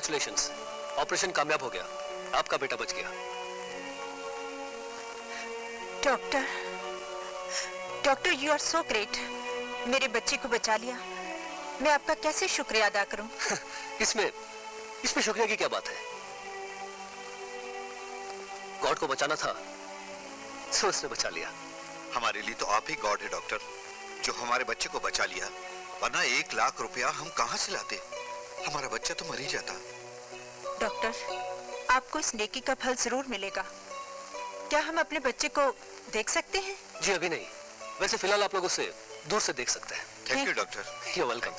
Congratulations, operation कामयाब हो गया, आपका बेटा बच गया। Doctor, doctor you are so great. मेरे बच्चे को बचा लिया। मैं आपका कैसे शुक्रिया अदा करूं? इसमें शुक्रिया की क्या बात है? गॉड को बचाना था, सो उसने बचा लिया। हमारे लिए तो आप ही गॉड है डॉक्टर, जो हमारे बच्चे को बचा लिया। वरना 1 लाख रुपया हम कहां से लाते? हमारा बच्चा तो मर ही जाता। डॉक्टर, आपको इस नेकी का फल जरूर मिलेगा। क्या हम अपने बच्चे को देख सकते हैं? जी अभी नहीं, वैसे फिलहाल आप लोग उसे दूर से देख सकते हैं। Thank you doctor. You welcome.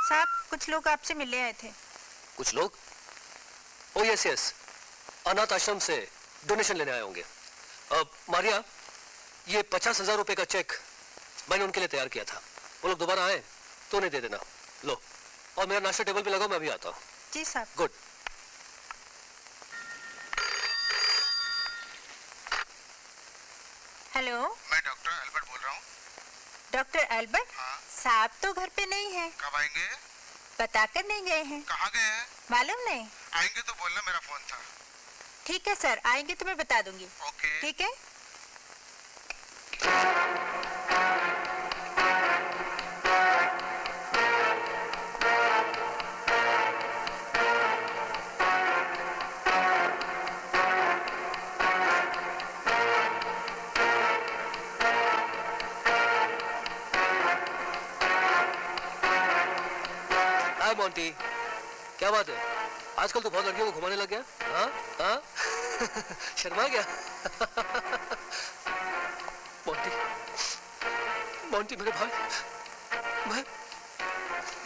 साहब, कुछ लोग आपसे मिलने आए थे। कुछ लोग? ओ यस यस, अनाथ आश्रम से डोनेशन लेने आए होंगे। मारिया, ये 50,000 रुपए का चेक मैंने उनके लिए तैयार किया था। वो लोग दोबारा आए तो उन्हें दे देना। लो, और मेरा नाश्ता टेबल पे लगाओ, मैं अभी आता हूँ। जी साहब। गुड। हेलो, मैं डॉक्टर एल्बर्ट बोल रहा हूँ। Doctor Albert? हाँ। साहब तो घर पे नहीं है। कब आएंगे? बताकर नहीं गए हैं। कहाँ गए हैं? मालूम नहीं। आएंगे तो बोलना, मेरा फोन था। ठीक है सर, आएंगे तो मैं बता दूंगी। ओके। ठीक है। हाय मोंटी, क्या बात है? आजकल तो बहुत लड़कियों को घुमाने लग गया। हाँ हाँ शर्मा गया। मोंटी, मोंटी मेरे भाई,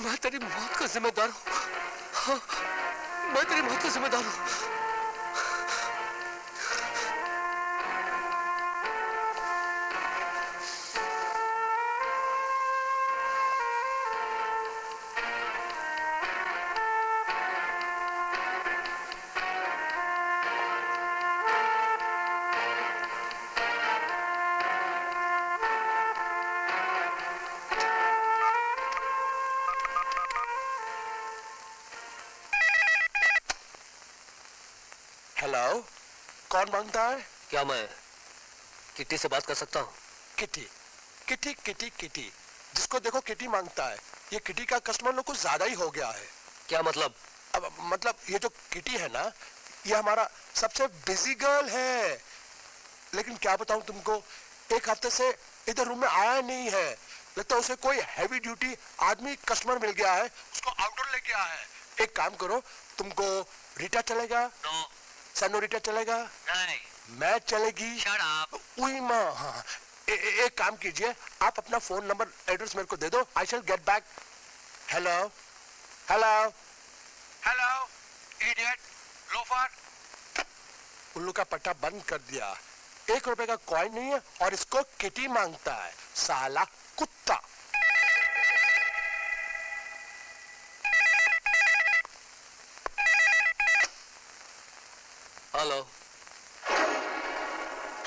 मैं तेरी मौत का जिम्मेदार हूँ। हाँ, मैं तेरी मौत का जिम्मेदार हूँ। हेलो, कौन मांगता है? क्या मैं किट्टी से बात कर सकता हूँ? किटी, किटी किटी किटी, जिसको देखो किटी मांगता है। ये किटी का कस्टमर लोग कुछ ज्यादा ही हो गया है। क्या मतलब? अब मतलब ये जो किटी है ना, ये हमारा सबसे बिजी गर्ल है। लेकिन क्या बताऊं तुमको, 1 हफ्ते से इधर रूम में आया नहीं है। लगता है उसे कोई हैवी ड्यूटी आदमी कस्टमर मिल गया है, उसको आउटडोर लेके आया है। एक काम करो, तुमको रीटा चलेगा? नो। सनोरीटा चलेगा? नहीं। मैं चलेगी? Shut up. उई माँ, हाँ। एक काम कीजिए, आप अपना फोन नंबर एड्रेस मेरे को दे दो, I shall get back. Hello hello hello idiot loafer. उल्लू का पट्टा बंद कर दिया। 1 रुपए का कॉइन नहीं है और इसको किटी मांगता है, साला कुत्ता। Hello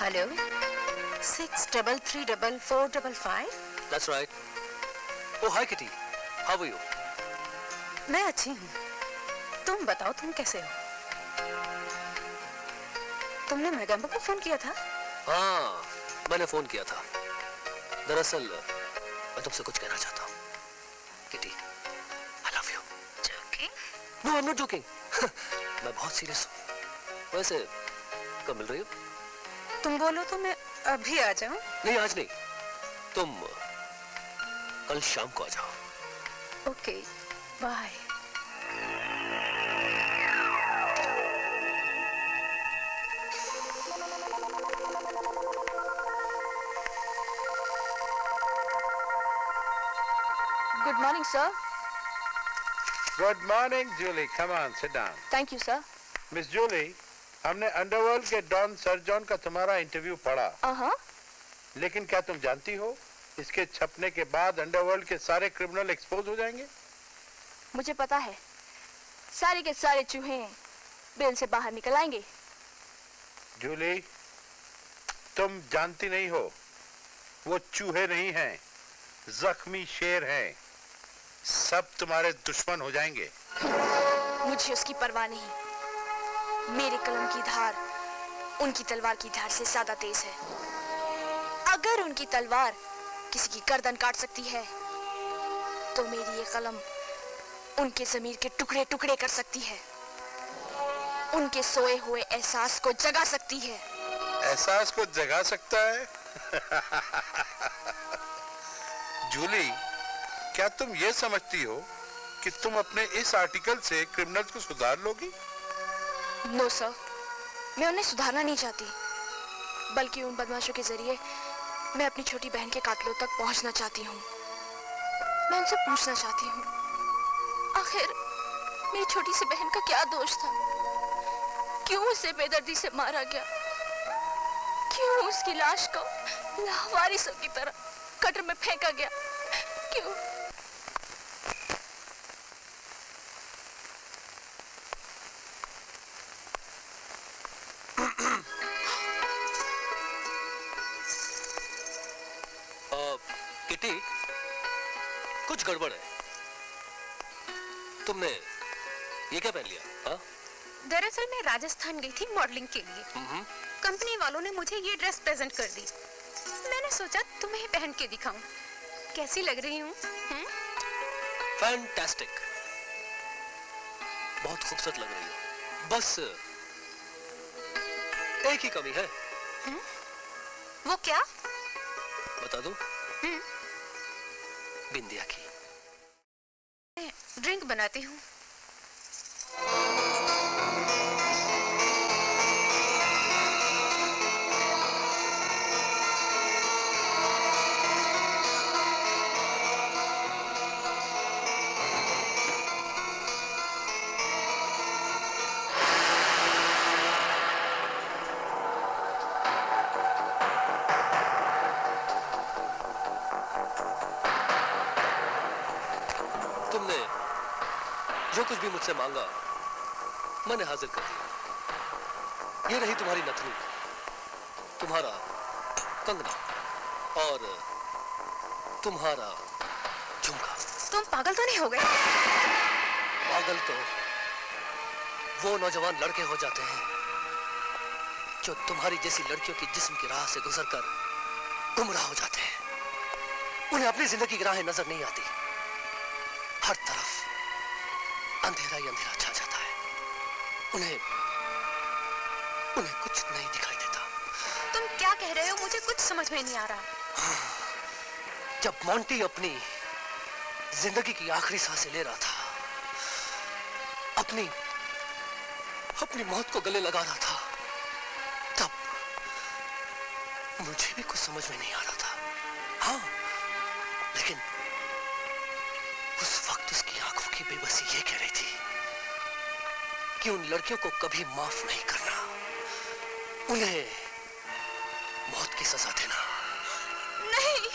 hello, 633455। That's right. Oh hi Kitty, how are you? मैं अच्छी हूँ। तुम बताओ, तुम कैसे हो? तुमने मैगम्बो को फोन किया था? हाँ, मैंने फोन किया था। दरअसल मैं तुमसे कुछ कहना चाहता हूँ Kitty. I love you. Joking? No I am not joking. मैं बहुत सीरियस हूँ। वैसे कब मिल रही हो? तुम बोलो तो मैं अभी आ जाऊं? नहीं आज नहीं, तुम कल शाम को आ जाओ। Okay, bye. Good morning, sir. Good morning, Julie. Come on, sit down. Thank you, sir. Miss Julie, हमने अंडरवर्ल्ड के डॉन सर जॉन का तुम्हारा इंटरव्यू पढ़ा। लेकिन क्या तुम जानती हो, इसके छपने के बाद अंडरवर्ल्ड के सारे क्रिमिनल एक्सपोज हो जाएंगे? मुझे पता है, सारे के सारे चूहे बेल से बाहर निकल आएंगे। जूली, तुम जानती नहीं हो, वो चूहे नहीं हैं, जख्मी शेर हैं। सब तुम्हारे दुश्मन हो जाएंगे। मुझे उसकी परवाह नहीं। मेरे कलम की धार उनकी तलवार की धार से ज्यादा तेज है। अगर उनकी तलवार किसी की गर्दन काट सकती है, तो मेरी ये कलम उनके ज़मीर के टुकड़े टुकड़े कर सकती है, उनके सोए हुए एहसास को जगा सकती है। एहसास को जगा सकता है? जूली, क्या तुम ये समझती हो कि तुम अपने इस आर्टिकल से क्रिमिनल्स को सुधार लोगी? नो सर, मैं उन्हें सुधारना नहीं चाहती, बल्कि उन बदमाशों के जरिए मैं अपनी छोटी बहन के कातलों तक पहुंचना चाहती हूँ। मैं उनसे पूछना चाहती हूँ, आखिर मेरी छोटी सी बहन का क्या दोष था? क्यों उसे बेदर्दी से मारा गया? क्यों उसकी लाश को लावारिसों की तरह कटर में फेंका गया? क्यों? किटी, कुछ गड़बड़ है। तुमने ये क्या पहन लिया? हाँ? दरअसल मैं राजस्थान गई थी मॉडलिंग के लिए। कंपनी वालों ने मुझे ये ड्रेस प्रेजेंट कर दी। मैंने सोचा तुम्हें पहन के दिखाऊं। कैसी लग रही हूँ? फैंटास्टिक, बहुत खूबसूरत लग रही हो। बस एक ही कमी है। वो क्या? बता दो। बिंदिया की। ड्रिंक बनाती हूँ। तुमने जो कुछ भी मुझसे मांगा मैंने हाजिर कर दिया। ये रही तुम्हारी नथनी, तुम्हारा कंगना और तुम्हारा झुमका। तुम पागल तो नहीं हो गए? पागल तो वो नौजवान लड़के हो जाते हैं जो तुम्हारी जैसी लड़कियों की जिस्म की राह से गुजरकर गुमराह हो जाते हैं। उन्हें अपनी जिंदगी की राहें नजर नहीं आती। हर तरफ अंधेरा ही अंधेरा छा जाता है। उन्हें कुछ नहीं दिखाई देता। तुम क्या कह रहे हो? मुझे कुछ समझ में नहीं आ रहा। जब मोंटी अपनी जिंदगी की आखिरी सांसें ले रहा था, अपनी मौत को गले लगा रहा था, तब मुझे भी कुछ समझ में नहीं आ रहा था। हाँ, लेकिन उस वक्त उसकी आंखों की बेबसी ये कह रही थी कि उन लड़कियों को कभी माफ नहीं करना, उन्हें मौत की सजा देना। नहीं।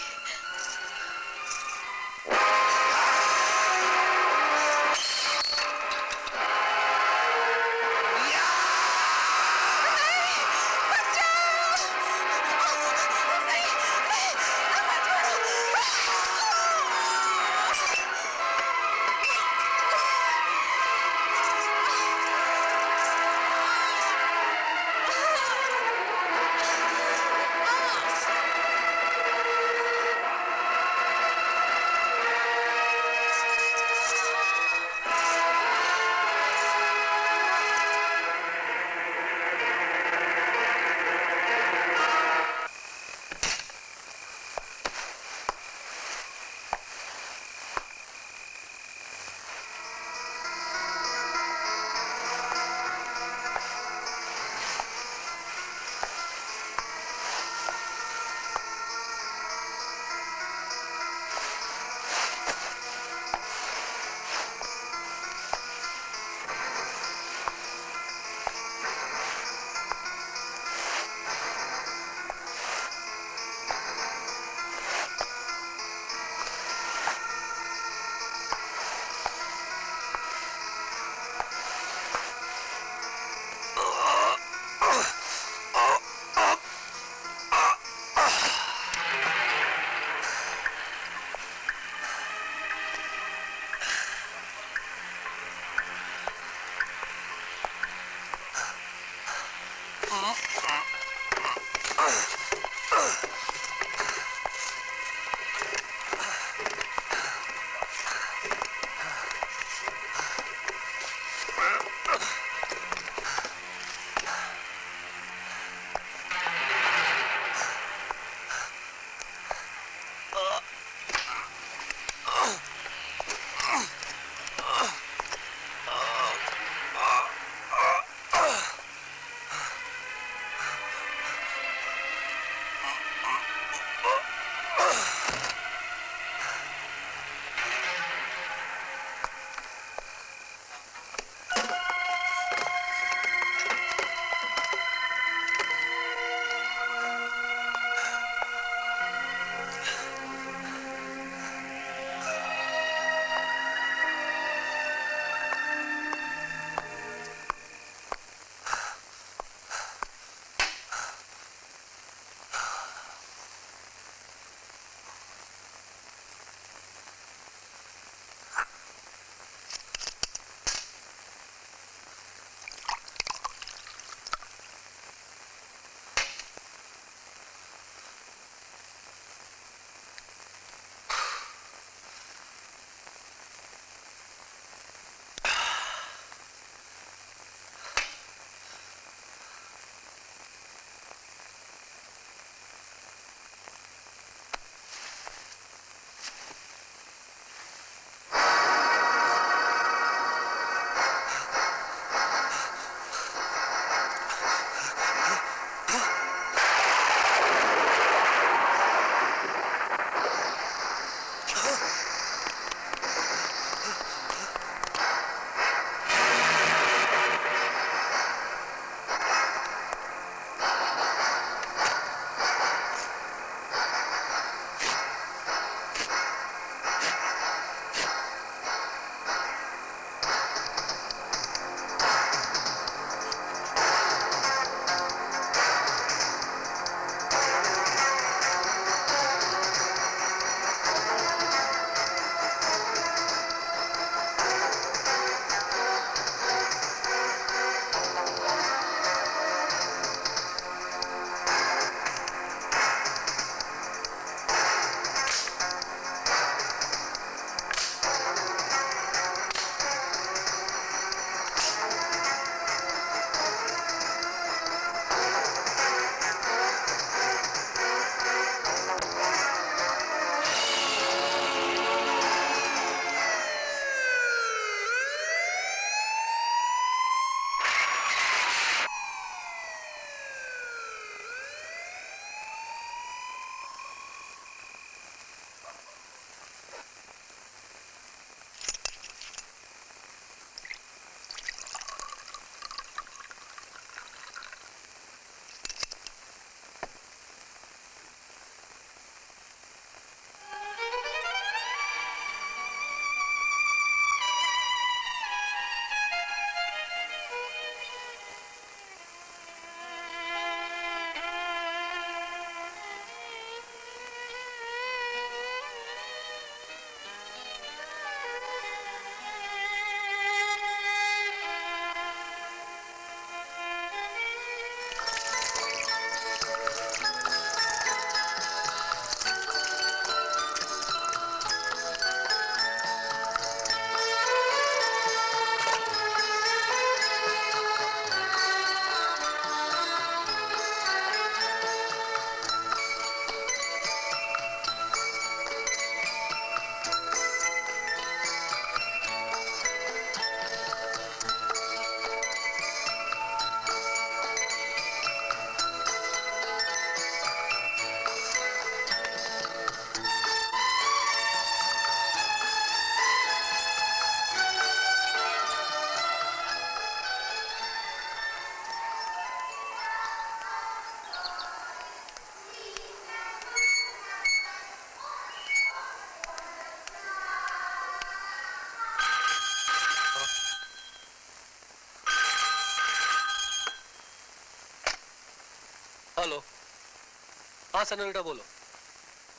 हाँ सेनोरिटा बोलो।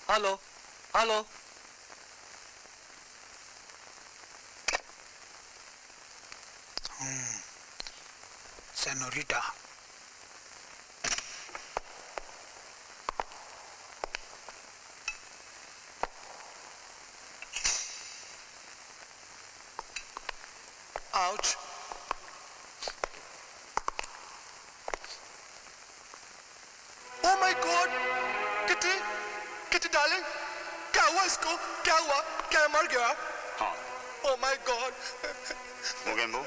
Hello hello. Senorita. Ouch. Oh my God! Kitty, kitty darling, क्या हुआ इसको? क्या हुआ? क्या मर गया? हाँ। Oh my God! मोगेम्बो,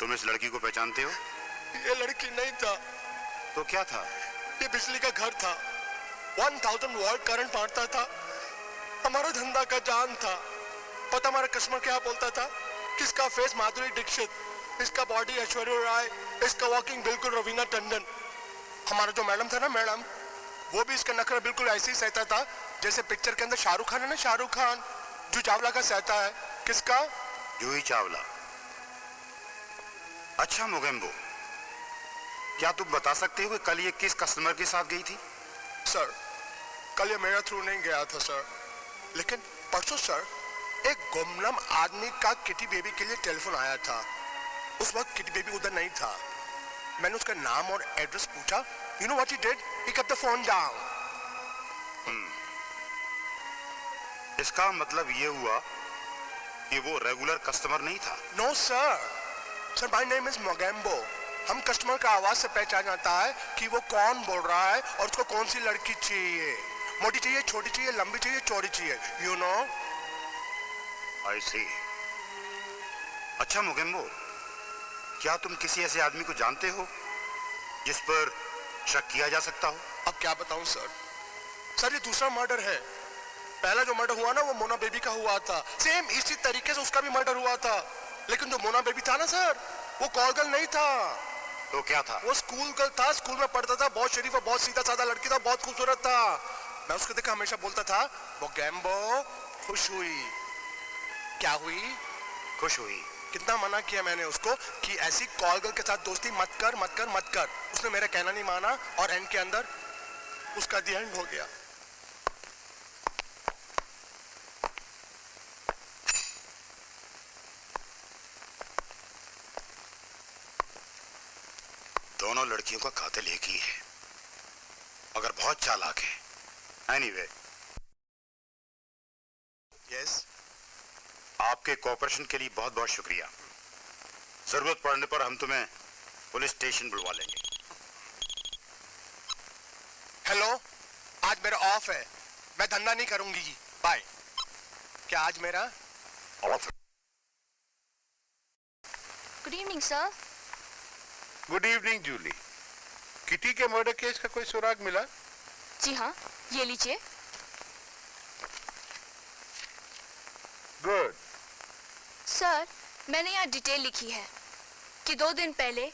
तुम इस लड़की को पहचानते हो? ये लड़की नहीं था, तो क्या था? ये बिजली का घर था। 1000 वोल्ट करंट मारता था। हमारा धंधा का जान था। पता हमारा कस्टमर क्या बोलता था? किसका फेस माधुरी दीक्षित, इसका बॉडी ऐश्वर्या राय, इसका वॉकिंग बिल्कुल रवीना टंडन। हमारा जो मैडम था ना मैडम, वो भी इसका नखरा बिल्कुल ऐसे ही सहता था जैसे पिक्चर के अंदर शाहरुख खान है ना, शाहरुख खान जो चावला का सहता है। किसका? जूही चावला। अच्छा मोगेम्बो, क्या तुम बता सकते हो कि कल ये किस कस्टमर के साथ गई थी? सर, कल ये मेरा थ्रू नहीं गया था सर, लेकिन परसों सर एक गुमनाम आदमी का किटी बेबी के लिए टेलीफोन आया था। उस वक्त किटी बेबी उधर नहीं था। मैंने उसका नाम और एड्रेस पूछा। You know what he did? He kept the phone down. इसका मतलब ये हुआ कि वो रेगुलर कस्टमर नहीं था? No sir. Sir, my name is Mogambo. हम कस्टमर का आवाज से पहचान जाता है कि वो कौन बोल रहा है और उसको कौन सी लड़की चाहिए। मोटी चाहिए, छोटी चाहिए, लंबी चाहिए, चौड़ी चाहिए। You know? I see. अच्छा मोगेम्बो, क्या तुम किसी ऐसे आदमी को जानते हो जिस पर शक किया जा सकता हो? अब क्या बताऊं सर? सर ये दूसरा मर्डर है। पहला जो मर्डर हुआ ना वो मोना बेबी का हुआ था। सेम इसी तरीके से उसका भी मर्डर हुआ था। लेकिन जो मोना बेबी था ना सर, वो कॉल गर्ल नहीं था। तो क्या था? वो स्कूल गर्ल था। स्कूल में पढ़ता था, बहुत शरीफ और बहुत सीधा साधा लड़की था, बहुत खूबसूरत था। मैं उसको देखा हमेशा बोलता था, मोगेम्बो खुश हुई। क्या हुई? खुश हुई। कितना मना किया मैंने उसको कि ऐसी कॉल गर्ल के साथ दोस्ती मत कर मत कर मत कर। उसने मेरा कहना नहीं माना और एंड के अंदर उसका दी एंड हो गया। दोनों लड़कियों का कातिल एक ही है, मगर बहुत चालाक है। एनीवे, यस, आपके कोऑपरेशन के लिए बहुत बहुत शुक्रिया। जरूरत पड़ने पर हम तुम्हें पुलिस स्टेशन बुलवा लेंगे। हेलो, आज मेरा ऑफ है, मैं धंधा नहीं करूंगी। बाय। क्या आज मेरा off? Good evening sir. Good evening Julie. Kitty के मर्डर केस का कोई सुराग मिला? जी हाँ, ये लीजिए। गुड। सर, मैंने यहाँ डिटेल लिखी है कि 2 दिन पहले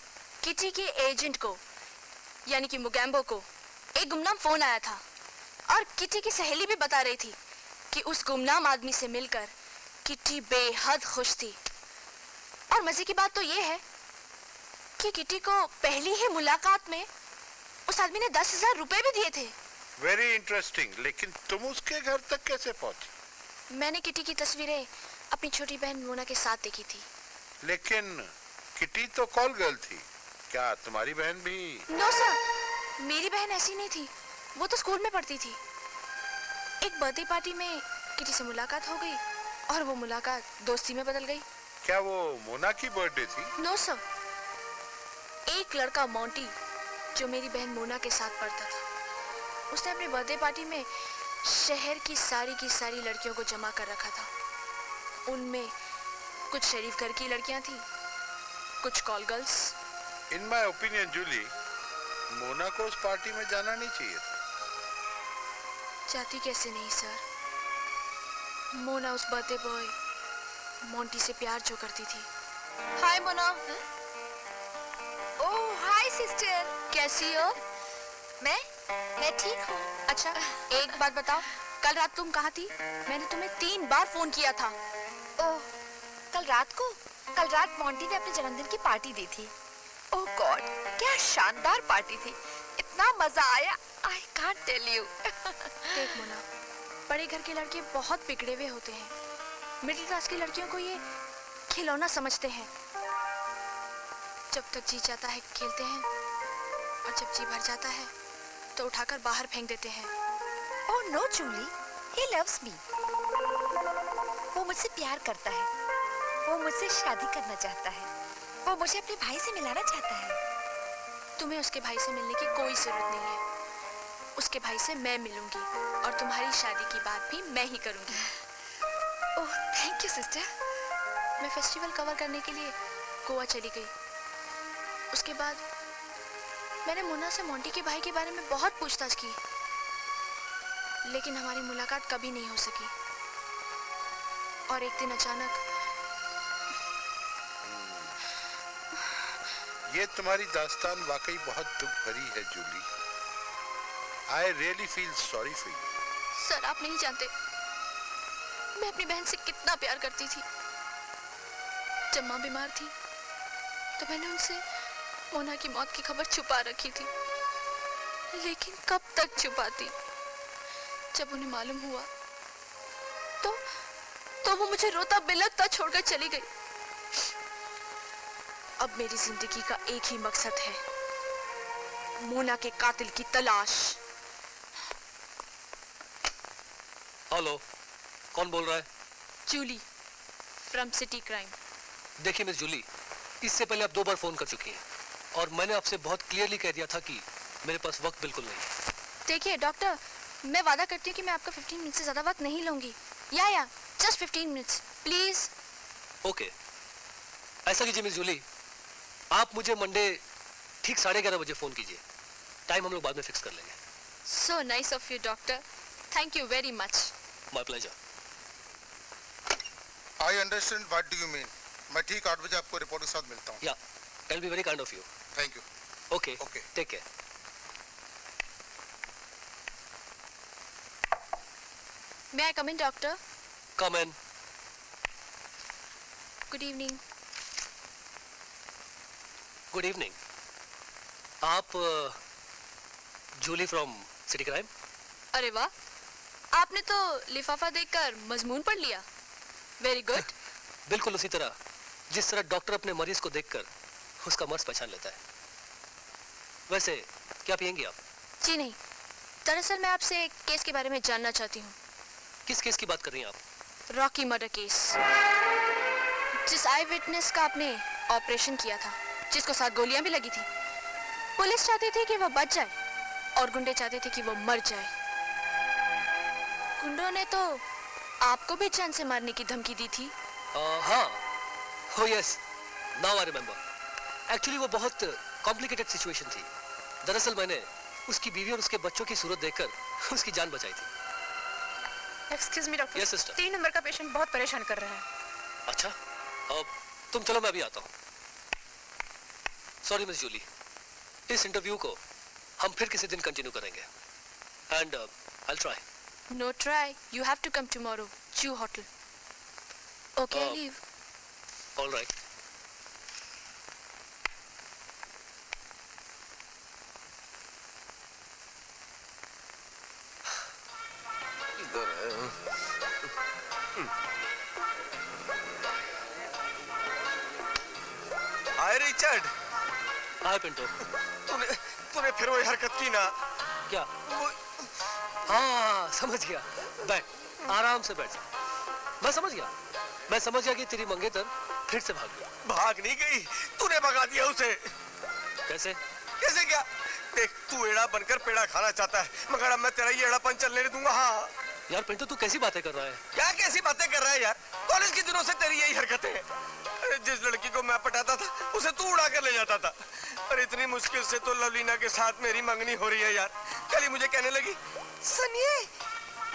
किटी के एजेंट को यानी कि मोगेम्बो को एक गुमनाम फोन आया था और किटी की सहेली भी बता रही थी कि उस गुमनाम आदमी से मिलकर किटी बेहद खुश थी। और मजे की बात तो ये है कि किटी को पहली ही मुलाकात में उस आदमी ने 10,000 रुपए भी दिए थे। Very interesting. लेकिन तुम उसके घर तक कैसे पहुंची? मैंने किटी की तस्वीरें अपनी छोटी बहन मोना के साथ देखी थी। लेकिन किटी तो कॉल गर्ल थी, क्या तुम्हारी बहन भी? नो सर, मेरी बहन ऐसी नहीं थी, वो तो स्कूल में पढ़ती थी। एक बर्थडे पार्टी में किटी से मुलाकात हो गई और वो मुलाकात दोस्ती में बदल गई। क्या वो मोना की बर्थडे थी? नो सर, एक लड़का मोंटी जो मेरी बहन मोना के साथ पढ़ता था, उसने अपनी बर्थडे पार्टी में शहर की सारी लड़कियों को जमा कर रखा था। उनमें कुछ शरीफ घर की लड़कियां थी, कुछ call girls. In my opinion Julie, Mona को उस पार्टी में जाना नहीं चाहिए था। जाती कैसे नहीं सर? मोना उस बर्थडे बॉय मोंटी से प्यार जो करती थी। हाय मोना। ओह हाय सिस्टर, कैसी हो? मैं ठीक हूँ। अच्छा, एक बात बताओ, कल रात तुम कहाँ थी? मैंने तुम्हें 3 बार फोन किया था। ओह, कल रात मोंटी ने अपने जन्मदिन की पार्टी दी थी। ओह गॉड, क्या शानदार पार्टी थी, इतना मजा आया, आई can't tell you. देख मोना, बड़े घर के लड़के बहुत बिगड़े हुए होते हैं। मिडिल क्लास की लड़कियों को ये खिलौना समझते हैं। जब तक जी चाहता है खेलते हैं और जब जी भर जाता है तो उठाकर बाहर फेंक देते हैं। Oh no, Julie. He loves me. वो मुझसे प्यार करता है। वो मुझसे शादी करना चाहता है। वो मुझे अपने भाई से मिलाना चाहता है। तुम्हें उसके भाई से मिलने की कोई जरूरत नहीं है। उसके भाई से मैं मिलूंगी और तुम्हारी शादी की बात भी मैं ही करूंगी। ओह, थैंक यू सिस्टर। मैं फेस्टिवल कवर करने के लिए गोवा चली गई। उसके बाद मैंने मुन्ना से मोंटी के भाई के बारे में बहुत पूछताछ की, लेकिन हमारी मुलाकात कभी नहीं हो सकी। और एक दिन अचानक ये तुम्हारी दास्तान वाकई बहुत दुख भरी है Julie. I really feel sorry for you. Sir, आप नहीं जानते मैं अपनी बहन से कितना प्यार करती थी। जब माँ बीमार थी तो मैंने उनसे मोना की मौत की खबर छुपा रखी थी, लेकिन कब तक छुपाती। जब उन्हें मालूम हुआ तो वो मुझे रोता बिलखता छोड़कर चली गई। अब मेरी जिंदगी का एक ही मकसद है, मोना के कातिल की तलाश। हेलो, कौन बोल रहा है? Julie from city crime. देखिए मिस जूली, इससे पहले आप 2 बार फोन कर चुकी हैं और मैंने आपसे बहुत क्लियरली कह दिया था कि मेरे पास वक्त बिल्कुल नहीं है। देखिए डॉक्टर, मैं वादा करती हूँ कि मैं आपका 15 मिनट से ज्यादा वक्त नहीं लूंगी। या जस्ट 15 मिनट्स प्लीज। ओके, ऐसा कीजिए मिस जूली, आप मुझे मंडे ठीक 11:30 बजे फोन कीजिए। टाइम हम लोग बाद में फिक्स कर लेंगे। So nice of you doctor, thank you very much. My pleasure. I understand what do you mean. मैं ठीक 8 बजे आपको रिपोर्ट के साथ मिलता हूँ। या, that'll be very kind of you. Thank you. Okay. Okay. Take care. May I come in, doctor? Come in. Good evening. Good evening. आप जूली फ्रॉम सिटी क्राइम? अरे वाह, आपने तो लिफाफा देखकर मजमून पढ़ लिया। Very good. बिल्कुल उसी तरह जिस तरह डॉक्टर अपने मरीज को देखकर उसका मर्ज पहचान लेता है। वैसे क्या पियेंगी आप? जी नहीं, दरअसल मैं आपसे एक केस के बारे में जानना चाहती हूँ। किस केस की बात कर रही हैं आप? रॉकी मर्डर केस, जिस आई विटनेस का आपने ऑपरेशन किया था, जिसको 7 गोलियां भी लगी थी। पुलिस चाहती थी कि वो बच जाए और गुंडे चाहते थे कि वो मर जाए। गुंडों ने तो आपको भी जान से मारने की धमकी दी थी। हाँ, हो yes, now I remember. Actually वो बहुत कॉम्प्लिकेटेड सिचुएशन थी। दरअसल मैंने उसकी बीवी और उसके बच्चों की सूरत देखकर उसकी जान बचाई थी। Excuse me doctor. Yes sister. 3 number का पेशेंट बहुत परेशान कर रहा है। अच्छा, तुम चलो, मैं भी आता हूँ। सॉरी मिस जूली, इस इंटरव्यू को हम फिर किसी दिन कंटिन्यू करेंगे। And I try. No try. You have to come tomorrow. Jew Hotel. Okay, I leave. All right. Hi Richard. Hi Pinto. तूने फिर वही हरकत की ना? क्या? हाँ, समझ गया। बैठ, आराम से बैठ। मैं समझ गया कि तेरी मंगेतर फिर से भाग गया। भाग नहीं गई, तूने भगा दिया उसे। कैसे? कैसे क्या? देख, तू एड़ा बनकर पेड़ा खाना चाहता है, मगर अब मैं तेरा ये एड़ापन चलने नहीं दूंगा। हाँ यार पिंटू, तू कैसी बातें कर रहा है? क्या कैसी बातें कर रहा है यार? कॉलेज के दिनों से तेरी यही हरकतें हैं। अरे जिस लड़की को मैं पटाता था उसे तू उड़ा कर ले जाता था। और इतनी मुश्किल से तो लवलीना के साथ मेरी मंगनी हो रही है यार। कल ही मुझे कहने लगी, सुनिए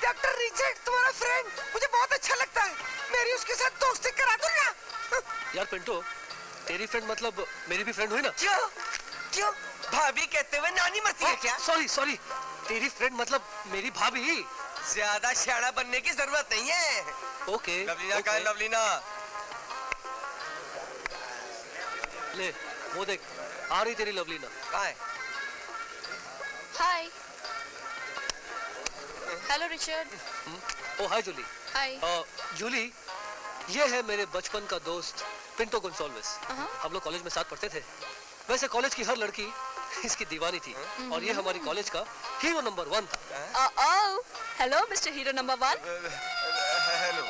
डॉक्टर रिचर्ड तुम्हारा फ्रेंड मुझे बहुत अच्छा लगता है, मेरी उसके साथ दोस्ती करा दो ना। यार पिंटू, तेरी फ्रेंड मतलब मेरी भी फ्रेंड हुई ना? क्यों क्यों? भाभी कहते हुए नानी मरती है क्या? सॉरी, तेरी फ्रेंड मतलब मेरी भाभी। ज्यादा शाना बनने की जरूरत नहीं है। ओके। लवलीना कहाँ है? लवलीना ले, वो देख, आ रही तेरी लवलीना। कहाँ है? Hi. Hello Richard. Oh hi Julie. Hi. Julie, ये है मेरे बचपन का दोस्त पिंटो गोंसाल्विस। हम लोग कॉलेज में साथ पढ़ते थे। वैसे कॉलेज की हर लड़की इसकी दीवानी थी और ये हमारी कॉलेज का हीरो नंबर 1 था। Hello mister hero number 1। Hello.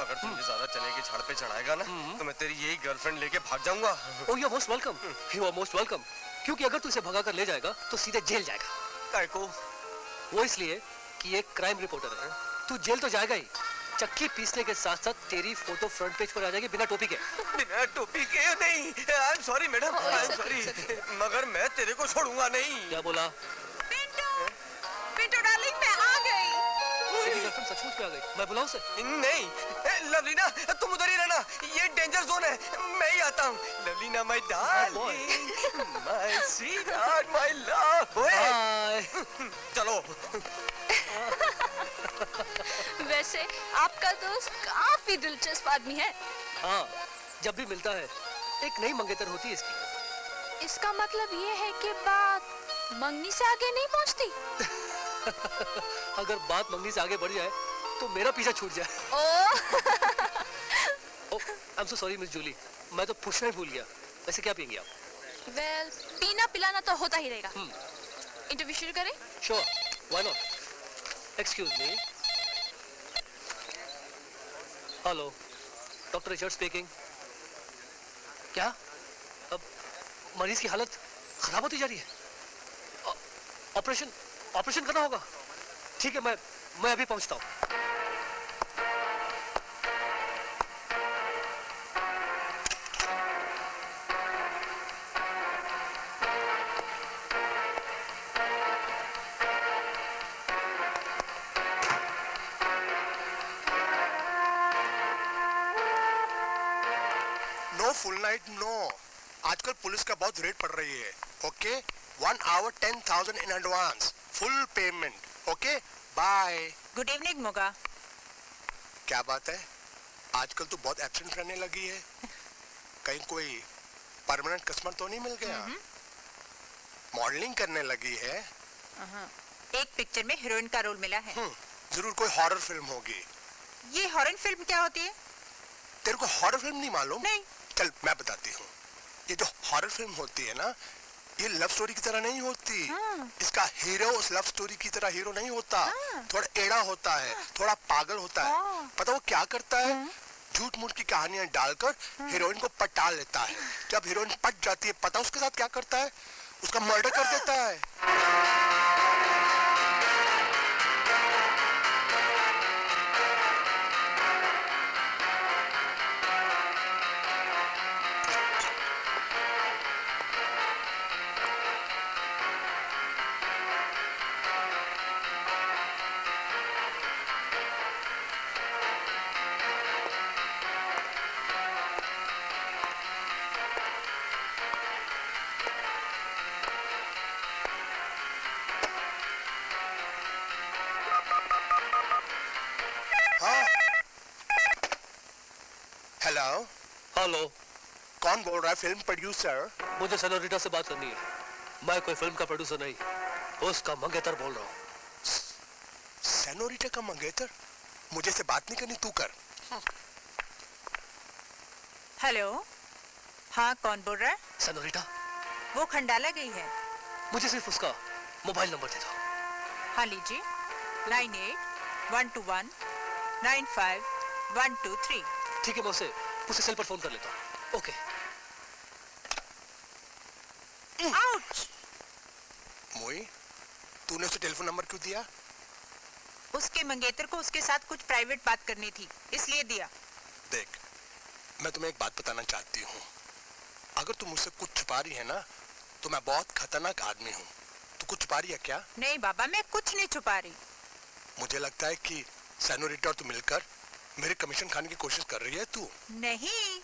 अगर तू मुझे ज्यादा चने के झाड़ पे चढ़ाएगा ना तो मैं तेरी यही गर्लफ्रेंड लेके भाग जाऊंगा। Oh you are most welcome. You are most welcome. क्योंकि अगर तू इसे भगा कर ले जाएगा तो सीधे जेल जाएगा। काय को? वो इसलिए कि ये क्राइम रिपोर्टर है। तू जेल तो जाएगा ही, चक्की पीसने के साथ साथ तेरी फोटो फ्रंट पेज पर आ जाएगी बिना टोपी के। बिना टोपी के नहीं। आई am sorry madam, I am sorry, मगर मैं तेरे को छोड़ूंगा नहीं। क्या बोला? पिंटू, पिंटू डार्लिंग मैं आ गई। तेरी गर्लफ्रेंड सचमुच में आ गई? मैं बुलाऊं उसे? नहीं लवलीना, तुम उधर ही रहना, ये डेंजर जोन है, मैं ही आता हूँ। Lovelina my darling, my sweetheart, my love. Bye. चलो। वैसे आपका दोस्त काफी दिलचस्प आदमी है। हाँ, जब भी मिलता है एक नई मंगेतर होती है इसकी। इसका मतलब ये है कि बात मंगनी से आगे नहीं पहुंचती। अगर बात मंगनी से आगे बढ़ जाए तो मेरा पीछा छूट जाए। I am so sorry miss Julie, मैं तो पूछना ही भूल गया। वैसे क्या पियेंगे आप? वेल, पीना पिलाना तो होता ही रहेगा। इंटरव्यू शुरू करें? Sure, why not. Excuse me. Hello, doctor Richard speaking. क्या? अब मरीज की हालत खराब होती जा रही है। ऑपरेशन करना होगा। ठीक है, मैं अभी पहुंचता हूँ। Full night no. आजकल पुलिस का बहुत रेट पड़ रही है। Okay, 1 hour 10,000 in advance, full payment. Okay, bye. Good evening Moga. क्या बात है, आजकल तो बहुत एब्सेंट रहने लगी है। कहीं कोई परमानेंट कस्टमर तो नहीं मिल गया? मॉडलिंग करने लगी है? एक पिक्चर में हीरोइन का रोल मिला है। जरूर कोई हॉरर फिल्म होगी। ये हॉरर फिल्म क्या होती है? तेरे को हॉरर फिल्म नहीं मालूम? नहीं। चल मैं बताती हूँ। ये जो हॉरर फिल्म होती है ना, ये लव स्टोरी की तरह नहीं होती। इसका हीरो उस लव स्टोरी की तरह हीरो नहीं होता। थोड़ा एड़ा होता है, थोड़ा पागल होता है। पता वो क्या करता है? झूठ मूठ की कहानियां डालकर हीरोइन को पटा लेता है। जब हीरोइन पट जाती है, पता उसके साथ क्या करता है? उसका मर्डर कर देता है। हेलो, कौन बोल रहा है? Film producer? मुझे सेनोरिटा से बात करनी है। मैं कोई फिल्म का प्रोड्यूसर नहीं, उसका मंगेतर बोल रहा हूँ। सेनोरिटा का मंगेतर? मुझे से बात नहीं करनी, तू कर। हेलो, हाँ कौन बोल रहा है? सेनोरिटा, वो खंडाला गई है। मुझे सिर्फ उसका मोबाइल नंबर दे दो। हाँ लीजिए, 98-121 95-123। ठीक है, मैं उसे सेल पर फोन कर लेता हूँ। ओके। आउच! मोई, तूने उसे टेलीफोन नंबर क्यों दिया? उसके मंगेतर को उसके साथ कुछ प्राइवेट बात करनी थी, इसलिए दिया। देख, मैं तुम्हें एक बात बताना चाहती हूँ। अगर तुम मुझसे कुछ छुपा रही है ना, तो मैं बहुत खतरनाक आदमी हूँ। तू कुछ छुपा रही है क्या? नहीं बाबा, मैं कुछ नहीं छुपा रही। मुझे लगता है कि सेनोरिटा और तू मिलकर मेरे कमीशन खाने की कोशिश कर रही है। तू नहीं।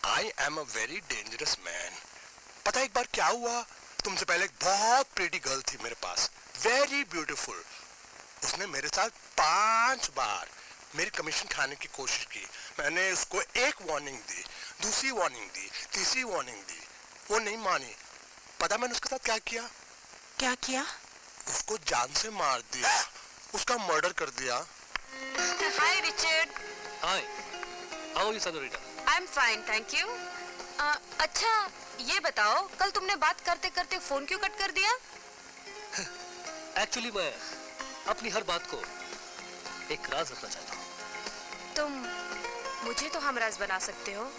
I am a very dangerous man. पता है एक बार क्या हुआ? तुमसे पहले एक बहुत प्रीटी गर्ल थी मेरे पास, वेरी ब्यूटीफुल। उसने मेरे साथ 5 बार मेरी कमीशन खाने की कोशिश की। मैंने उसको एक वार्निंग दी, दूसरी वार्निंग दी, तीसरी वार्निंग दी, वो नहीं मानी। पता मैंने उसके साथ क्या किया? क्या किया? उसको जान से मार दिया, उसका मर्डर कर दिया। Hi Richard. Hi, how are you senorita? I am fine, thank you. अच्छा ये बताओ, कल तुमने बात करते करते फोन क्यों कट कर दिया? एक्चुअली मैं अपनी हर बात को एक राज रखना चाहता हूँ। तुम मुझे तो हमराज बना सकते हो।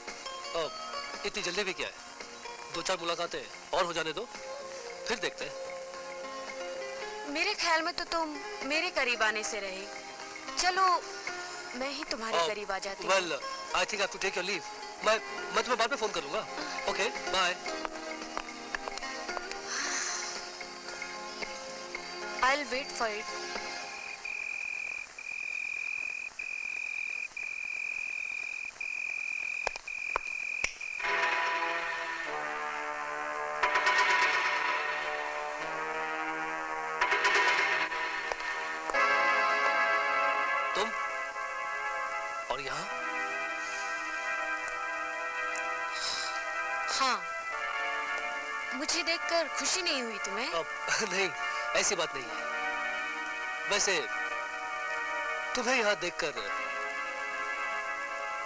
इतनी जल्दी भी क्या है, 2-4 मुलाकातें और हो जाने दो, फिर देखते हैं। मेरे ख्याल में तो तुम मेरे करीब आने से रहे। चलो मैं ही तुम्हारे करीब आ जाती हूँ। Well, I think I have to take your leave. मैं तुम्हें बाद में फोन करूँगा। Okay, bye. I'll wait for it. तुम और यहाँ? हाँ, मुझे देखकर खुशी नहीं हुई तुम्हें? नहीं, ऐसी बात नहीं है। वैसे तुम्हें यहाँ देखकर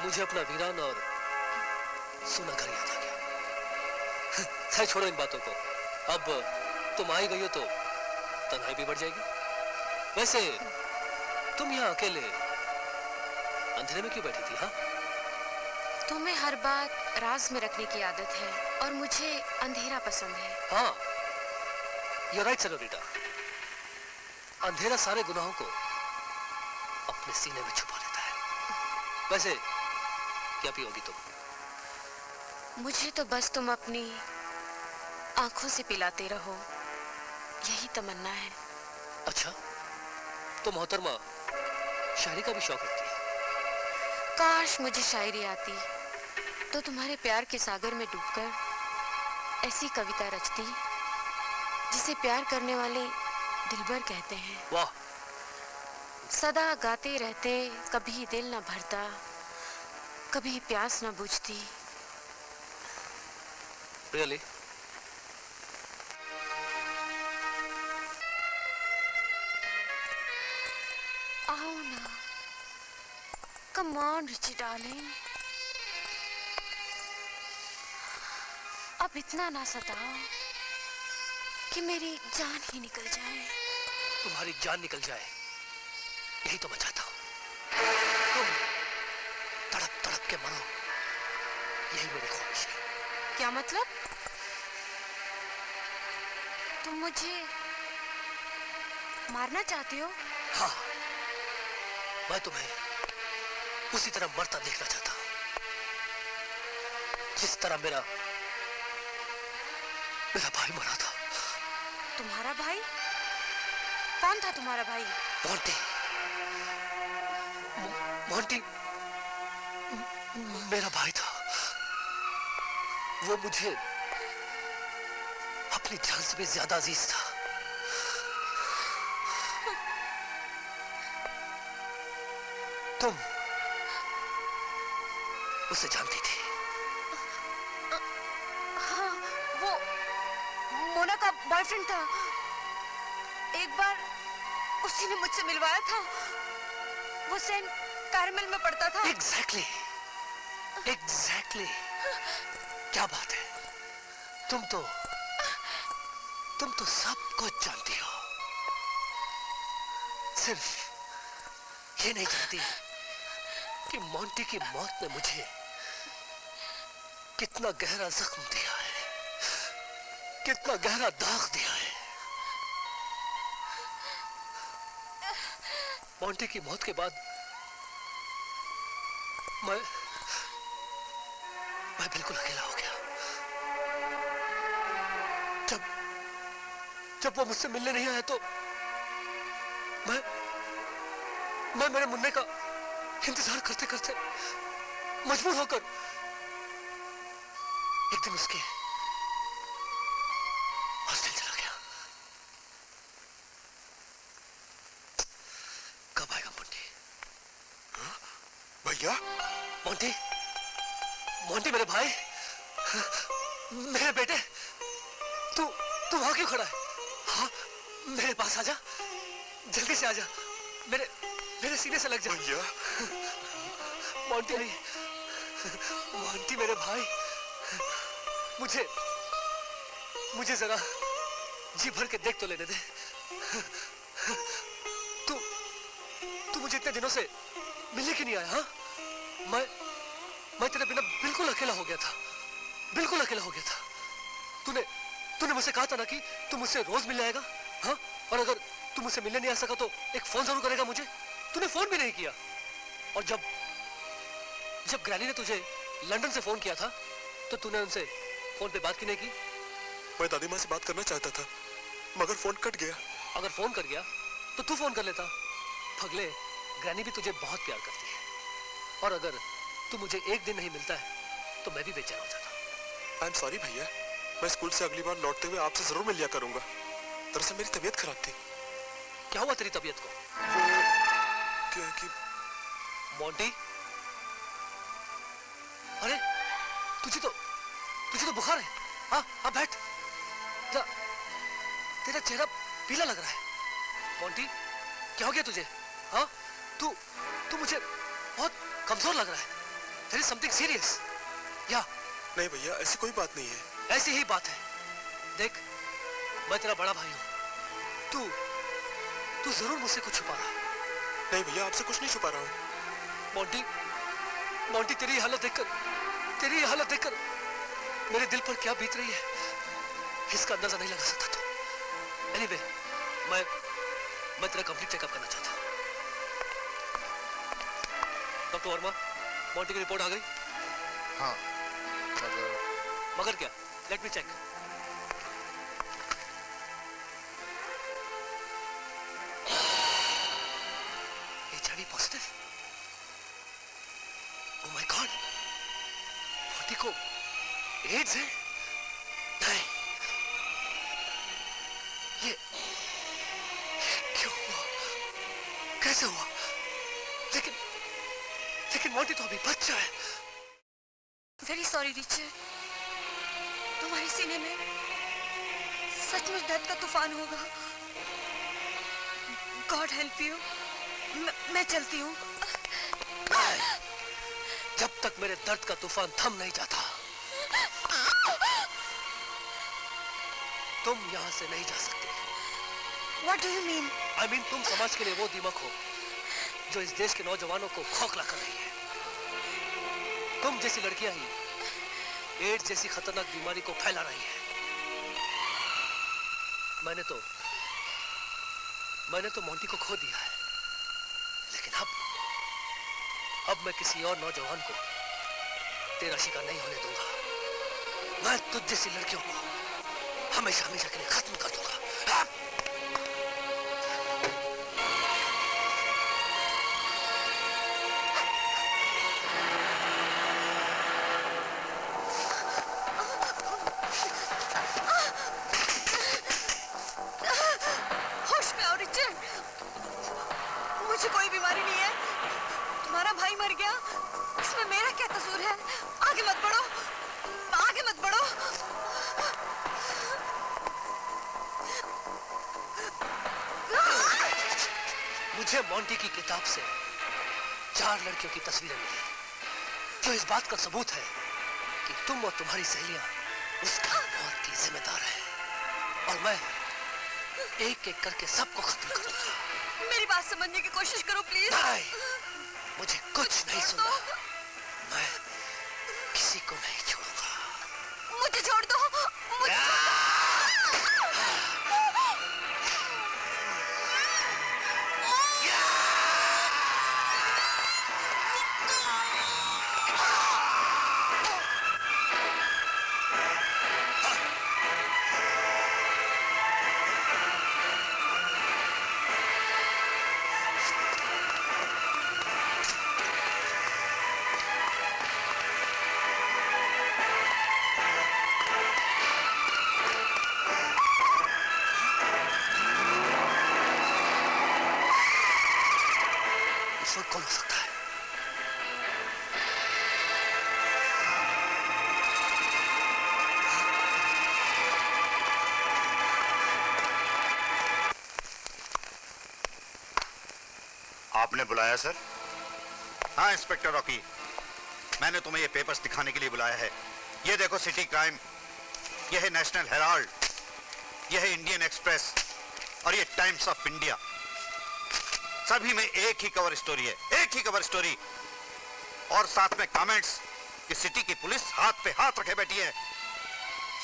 मुझे अपना वीरान और सूना घर याद आ गया। खैर छोड़ो इन बातों को। अब तुम आई गई हो तो तन्हाई भी बढ़ जाएगी। वैसे तुम यहाँ अकेले अंधेरे में क्यों बैठी थी? हाँ, तुम्हें हर बात राज में रखने की आदत है और मुझे अंधेरा पसंद है। हाँ, you're right, सेनोरिटा। अंधेरा सारे गुनाहों को अपने सीने में छुपा लेता है। वैसे क्या पियोगी तुम? मुझे तो बस तुम अपनी आंखों से पिलाते रहो, यही तमन्ना है। अच्छा, तो मोहतरमा शायरी का भी शौक रखती है? काश मुझे शायरी आती तो तुम्हारे प्यार के सागर में डूबकर ऐसी कविता रचती जिसे प्यार करने वाले दिलबर कहते हैं। वाह! सदा गाते रहते, कभी दिल न भरता, कभी प्यास न बुझती। Really? आओ ना, come on, रिची डार्लिंग। अब इतना ना सताओ कि मेरी जान ही निकल जाए। तुम्हारी जान निकल जाए, यही तो मैं चाहता हूँ। तुम तड़प तड़प के मरो, यही मेरी ख्वाहिश है। क्या मतलब? तुम मुझे मारना चाहते हो? हाँ, मैं तुम्हें उसी तरह मरता देखना चाहता हूँ जिस तरह मेरा भाई मरा था। तुम्हारा भाई? कौन था तुम्हारा भाई? मोंटी। मोंटी मेरा भाई था। वो मुझे अपनी जान से भी ज्यादा अजीज था। तुम उसे जानती थी? हाँ, वो मोना का बॉयफ्रेंड था। एक बार उसी ने मुझसे मिलवाया था। वो सेंट कारमेल में पढ़ता था। Exactly. क्या बात है? तुम तो सब कुछ जानती हो, सिर्फ ये नहीं जानती कि मोंटी की मौत ने मुझे कितना गहरा जख्म दिया है, कितना गहरा दाग दिया है। मोंटी की मौत के बाद मैं बिल्कुल अकेला हो गया। जब वो मुझसे मिलने नहीं आया तो मैं मेरे मुन्ने का इंतजार करते करते मजबूर होकर एक दिन उसके हॉस्टल चला गया। कब आएगा मोंटी? भैया? मोंटी मेरे भाई, मेरे बेटे, तू वहां क्यों खड़ा है? हाँ, मेरे पास आजा, जल्दी से आजा, मेरे मेरे सीने से लग जा। भैया मोंटी नहीं, मोंटी मेरे भाई, मुझे मुझे जरा जी भर के देख तो लेने दे। तू मुझे इतने दिनों से मिलने क्यों नहीं आया? हाँ, मैं तेरे बिना बिल्कुल अकेला हो गया था, बिल्कुल अकेला हो गया था। तूने मुझसे कहा था ना कि तू मुझसे रोज मिलने आएगा। हाँ, और अगर तू मुझसे मिलने नहीं आ सका तो एक फोन जरूर करेगा मुझे। तूने फोन भी नहीं किया। और जब ग्रैनी ने तुझे लंदन से फोन किया था तो तूने उनसे फोन पे बात क्यों नहीं की? मैं दादी माँ से बात करना चाहता था मगर फोन कट गया। अगर फोन कर गया तो तू फोन कर लेता। पगले, ग्रैनी भी तुझे बहुत प्यार करती है, और अगर तू मुझे एक दिन नहीं मिलता है तो मैं भी बेचैन हो जाता। आई एम सॉरी भैया, मैं स्कूल से अगली बार लौटते हुए आपसे जरूर मिल लिया करूंगा। दरअसल मेरी तबीयत खराब थी। क्या हुआ तेरी तबीयत को? क्या कि मोंटी, अरे तुझे तो बुखार है। हाँ बैठ जा, तेरा चेहरा पीला लग रहा है। मोंटी, क्या हो गया तुझे? हाँ, तू मुझे बहुत कमजोर लग रहा है। देयर इज समथिंग सीरियस या? नहीं भैया, ऐसी कोई बात नहीं है। ऐसी ही बात है। देख, मैं तेरा बड़ा भाई हूं, तू जरूर मुझसे कुछ छुपा रहा है। नहीं भैया, आपसे कुछ नहीं छुपा रहा हूं। मोंटी, तेरी ये हालत देखकर मेरे दिल पर क्या बीत रही है इसका अंदाजा नहीं लगा सकता तू। एनीवे, मैं तेरा कंप्लीट चेकअप करना चाहता हूं। डॉक्टर वर्मा, मोंटी की रिपोर्ट आ गई? हाँ, मगर क्या? Let me check. HIV positive? Oh my god, Monty को एड्स है? नहीं, ये क्यों हुआ? कैसे हुआ? लेकिन मोंटी तो अभी बच्चा है। वेरी सॉरी रिचर्ड, तुम्हारे सीने में सचमुच दर्द का तूफान होगा। God help you. मैं चलती हूँ। जब तक मेरे दर्द का तूफान थम नहीं जाता तुम यहाँ से नहीं जा सकते। What do you mean? I mean, तुम समाज के लिए वो दीमक हो जो इस देश के नौजवानों को खोखला कर रही है। तुम जैसी लड़कियां ही एड्स जैसी खतरनाक बीमारी को फैला रही है। मैंने तो मोंटी को खो दिया है, लेकिन अब मैं किसी और नौजवान को तेरा शिकार नहीं होने दूंगा। मैं तुझ जैसी लड़कियों को हमेशा के लिए खत्म कर दूंगा। होश में आओ रिचर्ड, मुझे कोई बीमारी नहीं है। तुम्हारा भाई मर गया, इसमें मेरा क्या कसूर है? आगे मत बढ़ो, आगे मत बढ़ो। मुझे मोंटी की किताब से 4 लड़कियों की तस्वीरें मिली जो इस बात का सबूत है कि तुम और तुम्हारी सहेलियां उसकी मौत की जिम्मेदार है, और मैं एक एक करके सबको खत्म कर दूंगा। मेरी बात समझने की कोशिश करो प्लीज। नहीं, मुझे कुछ नहीं सुनना। मैं किसी को नहीं छोड़ूंगा। मुझे छोड़ दो, मुझे छोड़ दो। कौन हो सकता है? आपने बुलाया सर? हाँ इंस्पेक्टर रॉकी, मैंने तुम्हें ये पेपर्स दिखाने के लिए बुलाया है। ये देखो सिटी क्राइम, ये है नेशनल हेराल्ड, ये है इंडियन एक्सप्रेस और ये टाइम्स ऑफ इंडिया। सभी में एक ही कवर स्टोरी है, एक ही कवर स्टोरी, और साथ में कमेंट्स कि सिटी की पुलिस हाथ पे हाथ रखे बैठी है।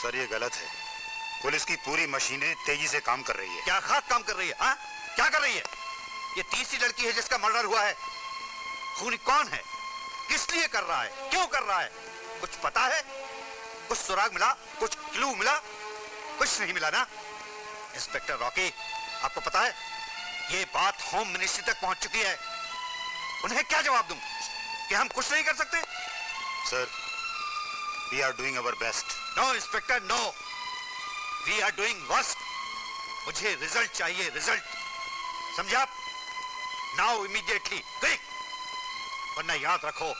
सर ये गलत है। पुलिस की पूरी मशीनरी तेजी से काम कर रही है। क्या खाक काम कर रही है? हाँ, क्या कर रही है? ये तीसरी लड़की है जिसका मर्डर हुआ है। खूनी कौन है, किस लिए कर रहा है, क्यों कर रहा है, कुछ पता है? कुछ सुराग मिला, कुछ क्लू मिला? कुछ नहीं मिला ना इंस्पेक्टर रॉकी। आपको पता है ये बात होम मिनिस्ट्री तक पहुंच चुकी है। उन्हें क्या जवाब दूं कि हम कुछ नहीं कर सकते? Sir, we are doing our best. No inspector, no, we are doing worst. मुझे रिजल्ट चाहिए, रिजल्ट, समझा आप? नाउ इमीडिएटली, क्विक, वरना याद रखो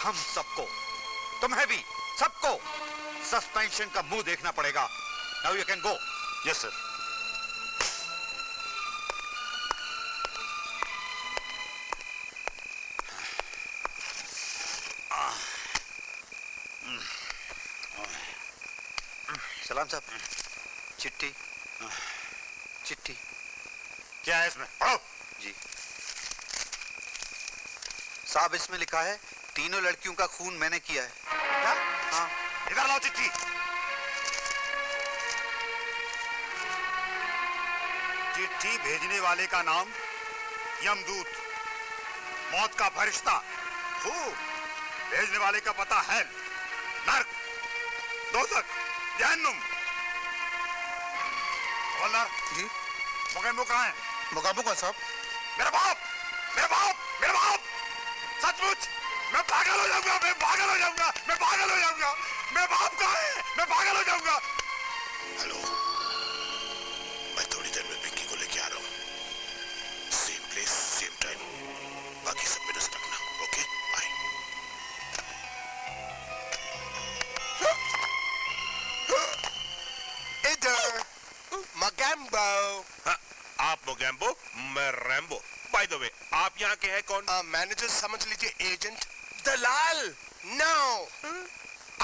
हम सबको, तुम्हें भी, सबको सस्पेंशन का मुंह देखना पड़ेगा। Now you can go. Yes sir. सलाम साहब, चिट्ठी, चिट्ठी। क्या है इसमें? पढ़ो। जी साहब, इसमें लिखा है तीनों लड़कियों का खून मैंने किया है। क्या? हाँ। इधर लाओ चिट्ठी। चिट्ठी भेजने वाले का नाम यमदूत, मौत का फरिश्ता, भेजने वाले का पता है नर्क, दोजख, जहन्नुम। हवलदार जी, मुगेम्बो कहाँ है? मुगाबो कौन साहब? मेरा बाप, मेरा बाप, मेरा बाप! सचमुच मैं पागल हो जाऊंगा, मैं पागल हो जाऊंगा, मैं पागल हो जाऊंगा। मेरा बाप कहाँ है? मैं पागल हो जाऊंगा। हेलो, मैं थोड़ी देर में पिंकी को लेके आ रहा हूँ। Same place, same time. बाकी सब पे नजर रखना, ओके? बाय। इधर मोगेम्बो। आप मोगेम्बो, मैं रैम्बो। बाय द वे, आप यहाँ के हैं कौन? मैनेजर समझ लीजिए, एजेंट, दलाल। नो,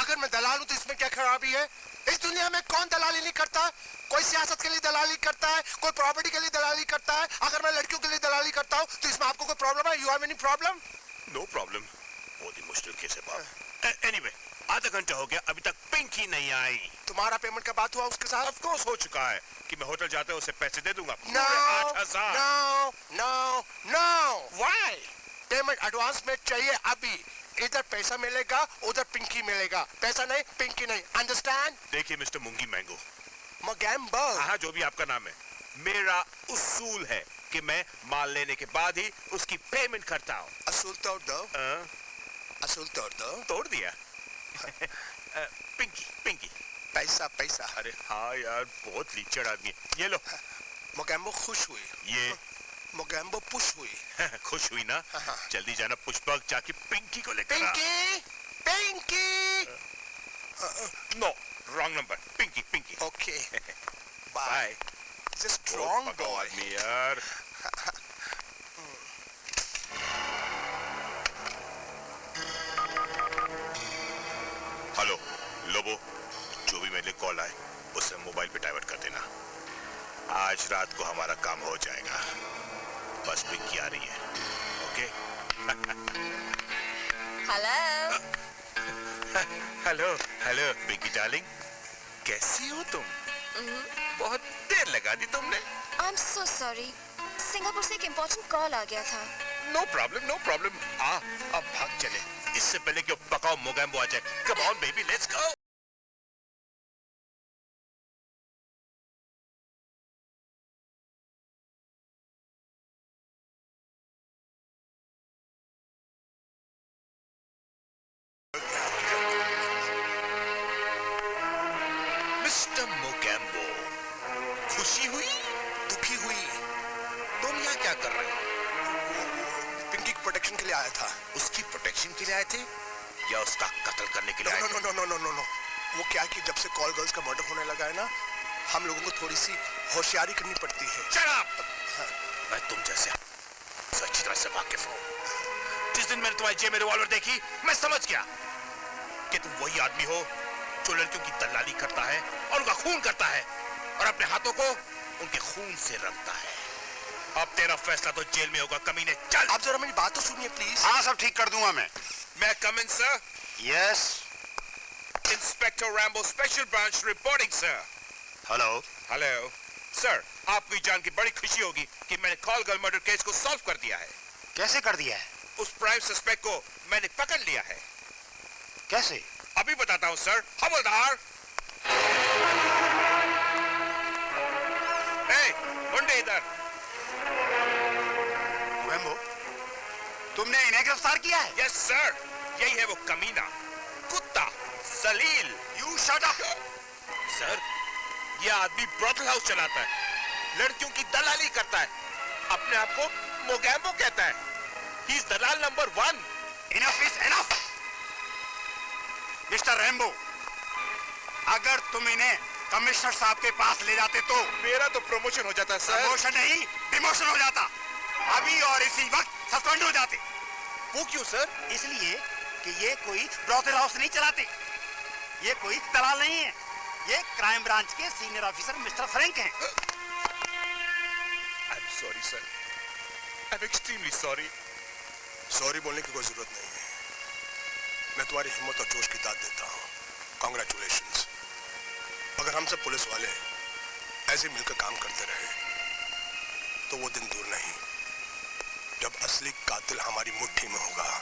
अगर मैं दलाल हूँ तो इसमें क्या खराबी है? इस दुनिया में कौन दलाली नहीं करता? कोई सियासत के लिए दलाली करता है, कोई प्रॉपर्टी के लिए दलाली करता है। अगर मैं लड़कियों के लिए दलाली करता हूँ तो इसमें आपको कोई प्रॉब्लम है? You have any problem? No problem. बहुत ही मुश्किल केस है बाप। एनीवे, आधा घंटा हो गया, अभी तक पिंकी नहीं आई। तुम्हारा पेमेंट का बात हुआ उसके साथ? ऑफ कोर्स हो चुका है कि मैं होटल जाते उसे पैसे दे दूंगा। No, 8,000। No, no, no. Why? Payment advance में चाहिए अभी। इधर पैसा मिलेगा, उधर पिंकी मिलेगा। पैसा नहीं, पिंकी नहीं। अंडरस्टैंड? देखिए मिस्टर मुंगी मैंगो, मोगेम्बो, हाँ जो भी आपका नाम है, मेरा उसूल है कि मैं माल लेने के बाद ही उसकी पेमेंट करता हूँ। असूल तोड़ दो। असूल तोड़ दो। तोड़ दिया। पिंकी, पिंकी। पैसा, पैसा। अरे हाँ यार, बहुत लीचड़ आदमी है। ये लो। मोगेम्बो खुश हुई। ये मोगेम्बो पुश हुई। खुश हुई ना? जल्दी जाना पुष्पक, जाके पिंकी को लेकर आ। Pinky, Pinky. No, wrong number. Pinky, Pinky. Okay, bye. Strong boy यार। हेलो लोबो, जो भी मेरे लिए कॉल आए उसे मोबाइल पे डाइवर्ट कर देना। आज रात को हमारा काम हो जाएगा। बस पिंकी आ रही है, okay? Hello. Hello, hello Pinky darling, कैसी हो तुम? बहुत देर लगा दी तुमने। I am so sorry, Singapore से एक इम्पोर्टेंट कॉल आ गया था। No problem, no problem. अब भाग चले, इससे पहले कि पकाओ मोगेम्बो आ जाए। Come on baby, let's go. Mister Mogambo, खुशी हुई, दुखी हुई? तुम यहाँ क्या कर रहे हो? पिंकी की प्रोटेक्शन के लिए आया था। उसकी प्रोटेक्शन के लिए आए थे या उसका कत्ल करने के लिए आए थे? No no no no no. वो क्या कि जब से कॉल गर्ल्स का मर्डर होने लगा है ना, हम लोगों को थोड़ी सी होशियारी करनी पड़ती है। Shut up! मैं तुम जैसे सच से वाकिफ हूं। जिस दिन मैंने तुम्हारी जेब में रिवॉल्वर देखी, मैं समझ गया कि तुम वही आदमी हो जो लड़कियों की दलाली करता है और उनका खून करता है और अपने हाथों को उनके खून से रंगता है। अब तेरा फैसला तो जेल में होगा, कमीने। चल। आप जरा मेरी बात तो सुनिए प्लीज। हाँ, सब ठीक कर दूंगा मैं। May come in sir? Yes. Inspector Rambo, special branch reporting sir. Hello. Hello sir, आपको जान की बड़ी खुशी होगी कि मैंने कॉल गर्ल मर्डर केस को सॉल्व कर दिया है। कैसे कर दिया है? उस प्राइम सस्पेक्ट को मैंने पकड़ लिया है। कैसे? अभी बताता हूँ सर। हवलदार। मुंडे इधर। मुगेम्बो, तुमने इन्हें गिरफ्तार किया है? यस सर, यही है वो कमीना, कुत्ता, जलील। You shut up. सर, ये आदमी ब्रॉथल हाउस चलाता है, लड़कियों की दलाली करता है, अपने आप को मोगैम्बो कहता है। He is Dalal number 1। Enough is enough. Mister Rambo, अगर तुम इन्हें कमिश्नर साहब के पास ले जाते तो मेरा तो प्रमोशन हो जाता सर। प्रमोशन नहीं, डिमोशन हो जाता। अभी और इसी वक्त सस्पेंड हो जाते। वो क्यों सर? इसलिए कि ये कोई ब्रॉथल हाउस नहीं चलाते, ये कोई दलाल नहीं है, ये क्राइम ब्रांच के सीनियर ऑफिसर मिस्टर फ्रैंक हैं। आई am sorry sir, I am extremely sorry. Sorry बोलने की कोई जरूरत नहीं है। मैं तुम्हारी हिम्मत और जोश की दाद देता हूँ। कॉन्ग्रेचुलेशंस। अगर हम सब पुलिस वाले ऐसे मिलकर काम करते रहे तो वो दिन दूर नहीं जब असली कातिल हमारी मुट्ठी में होगा।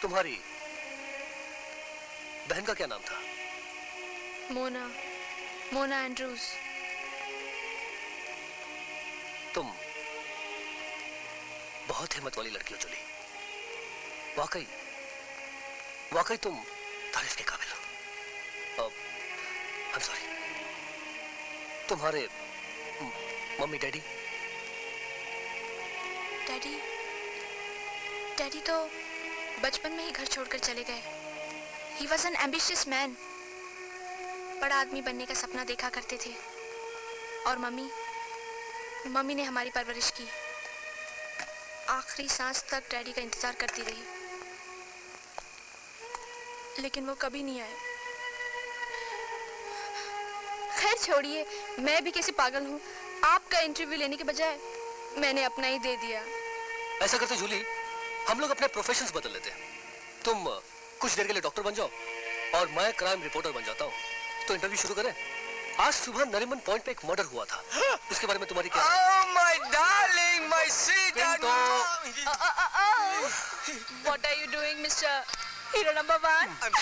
तुम्हारी बहन का क्या नाम था? मोना, मोना एंड्रूज। तुम बहुत हिम्मत वाली लड़की हो जूली। वाकई वाकई तुम तारीफ के काबिल हो। आई एम सॉरी। तुम्हारे मम्मी डैडी? डैडी डैडी तो बचपन में ही घर छोड़कर चले गए। He was an ambitious man. बड़ा आदमी बनने का सपना देखा करते थे। और मम्मी ने हमारी परवरिश की। आखिरी सांस तक डैडी का इंतजार करती रही, लेकिन वो कभी नहीं आए। खैर छोड़िए, मैं भी कैसे पागल हूँ। आपका इंटरव्यू लेने के बजाय मैंने अपना ही दे दिया। ऐसा करते जूली, हम लोग अपने प्रोफेशंस बदल लेते हैं। तुम कुछ देर के लिए डॉक्टर बन जाओ और मैं क्राइम रिपोर्टर बन जाता हूँ। तो इंटरव्यू शुरू करें। आज सुबह नरीमन पॉइंट पे एक मर्डर हुआ था, उसके बारे में तुम्हारी क्या? Oh my darling, my sweet What are you doing, Mr. Hero number 1? I'm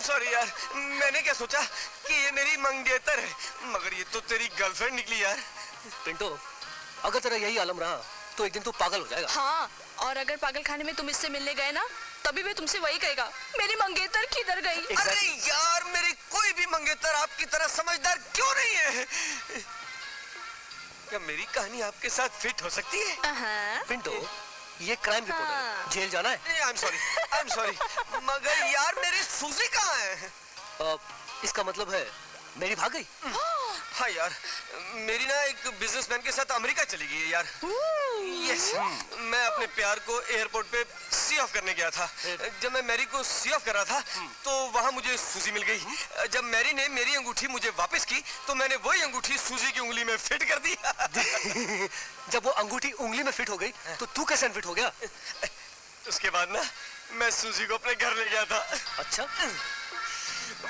sorry यार। मैंने क्या सोचा कि ये मेरी मंगेतर है, मगर ये तो तेरी गर्लफ्रेंड निकली यार। पिंटो, अगर तेरा यही आलम रहा तो एक दिन तू पागल हो जाएगा। हाँ, और अगर पागल खाने में तुम इससे मिलने गए ना, तभी भी तुमसे वही कहेगा, मेरी मंगेतर किधर गई? अरे यार, मेरी कोई भी मंगेतर आपकी तरह समझदार क्यों नहीं है? क्या मेरी कहानी आपके साथ फिट हो सकती है? पिंटो, ये क्राइम रिपोर्टर है, जेल जाना है। I'm sorry, मगर यार मेरी सूजी कहाँ है? इसका मतलब है मेरी भाग गई। हाँ यार, मेरी ना एक बिजनेसमैन के साथ अमेरिका चली गई है यार। यस, मैं अपने प्यार को एयरपोर्ट पे सी ऑफ करने गया था। जब मैं मैरी को सी ऑफ कर रहा था तो वहाँ मुझे सूजी मिल गई। जब मैरी ने मेरी अंगूठी मुझे वापस की तो मैंने वही अंगूठी सूजी की उंगली में फिट कर दी। जब वो अंगूठी उंगली में फिट हो गई तो तू कैसे अनफिट हो गया? उसके बाद ना मैं सूजी को अपने घर ले गया था। अच्छा?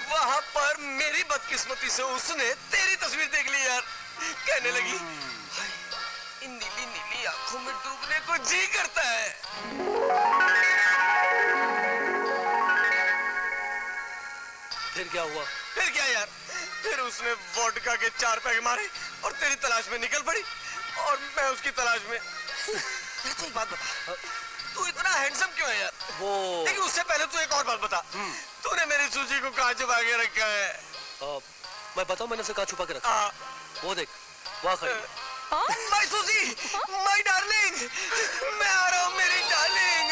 वहाँ पर मेरी बदकिस्मती से उसने तेरी तस्वीर देख ली यार। कहने लगी, इन नीली नीली आंखों में डूबने को जी करता है। फिर क्या हुआ? फिर क्या यार, फिर उसने वोडका के 4 पैग मारे और तेरी तलाश में निकल पड़ी और मैं उसकी तलाश में। तो एक बात बता, तू इतना हैंडसम क्यों है यार? वो लेकिन उससे पहले तू एक और बात बता, तूने मेरी सूजी को कहाँ छुपा के रखा है? मैं बताऊं मैंने उसे कहाँ छुपा के रखा? वो देख, वहाँ खड़ी। माय सूजी, माय डार्लिंग, मैं आ रहा हूँ मेरी डार्लिंग।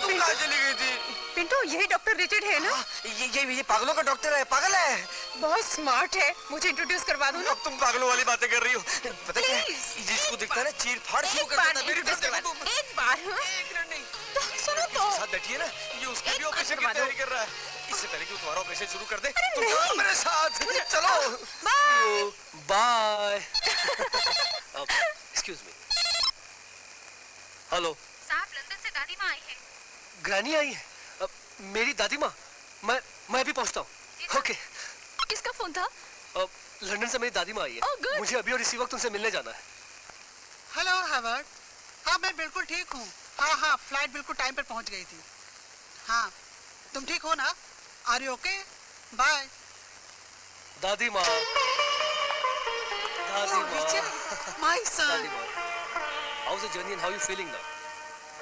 तू कहाँ चली गई थी? पिंटू, यही डॉक्टर रिचर्ड है ना? ये पागलों का डॉक्टर है, पागल है। बहुत स्मार्ट है, मुझे इंट्रोड्यूस करवा दो ना। अब तुम पागलों वाली बातें कर रही हो। पता क्या है, जिसको दिखता है ना चीर फाड़ शुरू कर देता है। मेरी तरफ देखो तुम। एक बार एक मिनट नहीं। सुनो तो। साथ बैठिए ना, ये उसके भी ऑपरेशन की तैयारी कर रहा है। इससे पहले कि वो तुम्हारा ऑपरेशन शुरू कर दे, तुम चलो मेरे साथ। चलो। बाय। Excuse me. हेलो। साहब, लंदन से दादी माँ आई है। ग्रैनी आई है? मेरी दादी माँ? मैं अभी पहुंचता हूँ। ओके। किसका फोन था? लंदन से मेरी दादी माँ आई है। मुझे अभी और इसी वक्त उनसे मिलने जाना है। Hello Howard. हाँ, मैं बिल्कुल ठीक हूँ। हाँ, फ्लाइट बिल्कुल टाइम पर पहुँच गई थी। हाँ, तुम ठीक हो ना? Are you okay? बाय। दादी माँ। My son. How is the journey and how you feeling now?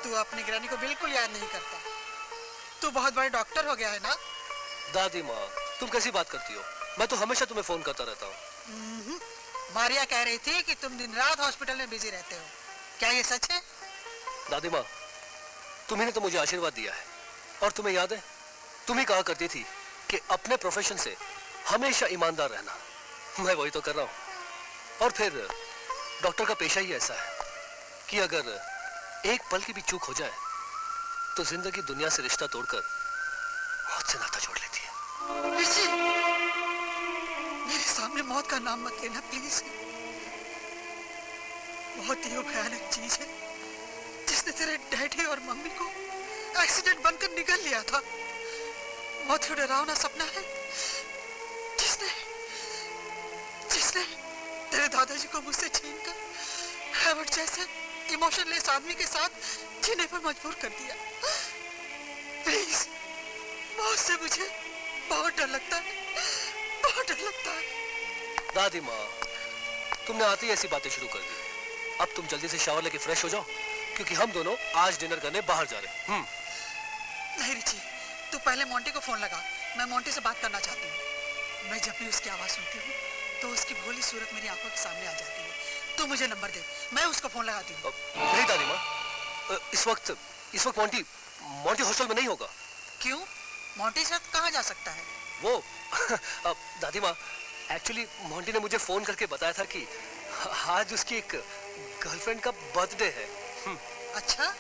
तू अपनी ग्रैनी को बिल्कुल याद नहीं करता। तू बहुत बड़े डॉक्टर हो गया है ना? दादी माँ, तुम कैसी बात करती हो? मैं तो हमेशा तुम्हें फोन करता रहता हूँ। मारिया कह रही थी कि तुम दिन रात हॉस्पिटल में बिजी रहते हो। क्या ये सच है? दादी माँ, तुम्ही ने तो मुझे आशीर्वाद दिया है, और तुम्हें याद है, तुम ही कहा करती थी कि अपने प्रोफेशन से हमेशा ईमानदार रहना। मैं वही तो कर रहा हूँ। और फिर डॉक्टर का पेशा ही ऐसा है कि अगर एक पल की भी चूक हो जाए तो जिंदगी दुनिया से रिश्ता तोड़कर मौत से नाता जोड़ लेती है। मेरे सामने मौत का नाम मत लेना प्लीज। बहुत ही भयानक चीज है जिसने तेरे डैडी और मम्मी को एक्सीडेंट बनकर निकल लिया था। मौत का डरावना सपना है जिसने तेरे दादाजी को मुझसे छीनकर हैवर्ड जैसे इमोशनलेस आदमी के साथ जीने पर मजबूर कर दिया। प्लीज, मौत से मुझे बहुत डर लगता है, बहुत डर लगता है। दादी माँ, तुमने आते ही ऐसी बातें शुरू कर दी। अब तुम जल्दी से शावर लेके फ्रेश हो जाओ, क्योंकि हम दोनों आज डिनर करने बाहर जा रहे हैं। नहीं रिची, तू पहले मोंटी को फोन लगा। मैं मोंटी से बात करना चाहती हूँ। मैं जब भी उसकी आवाज सुनती हूँ तो उसकी भोली सूरत मेरी आंखों के सामने आ जाती है। तू मुझे नंबर दे, मैं उसको फोन लगाती हूँ। नहीं दादी माँ, इस वक्त मोंटी हॉस्टल में नहीं होगा। क्यों? मोंटी साथ कहाँ जा सकता है? वो दादी माँ, एक्चुअली मोंटी ने मुझे फोन करके बताया था कि आज उसकी एक गर्लफ्रेंड का बर्थडे है। अच्छा,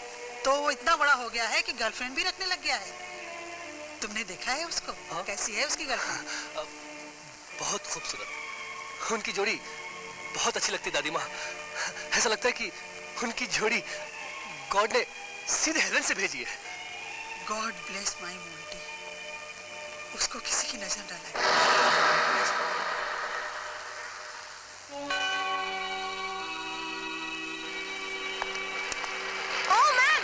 तो वो इतना बड़ा हो गया है कि गर्लफ्रेंड भी रखने लग गया है। तुमने देखा है उसको? कैसी है उसकी गर्लफ्रेंड? बहुत खूबसूरत। उनकी जोड़ी बहुत अच्छी लगती दादी माँ। ऐसा लगता है कि उनकी जोड़ी गॉड ने सीधे हेवन से भेजी है। God bless my Monty. उसको किसी की नजर न लगे। ओह मैम,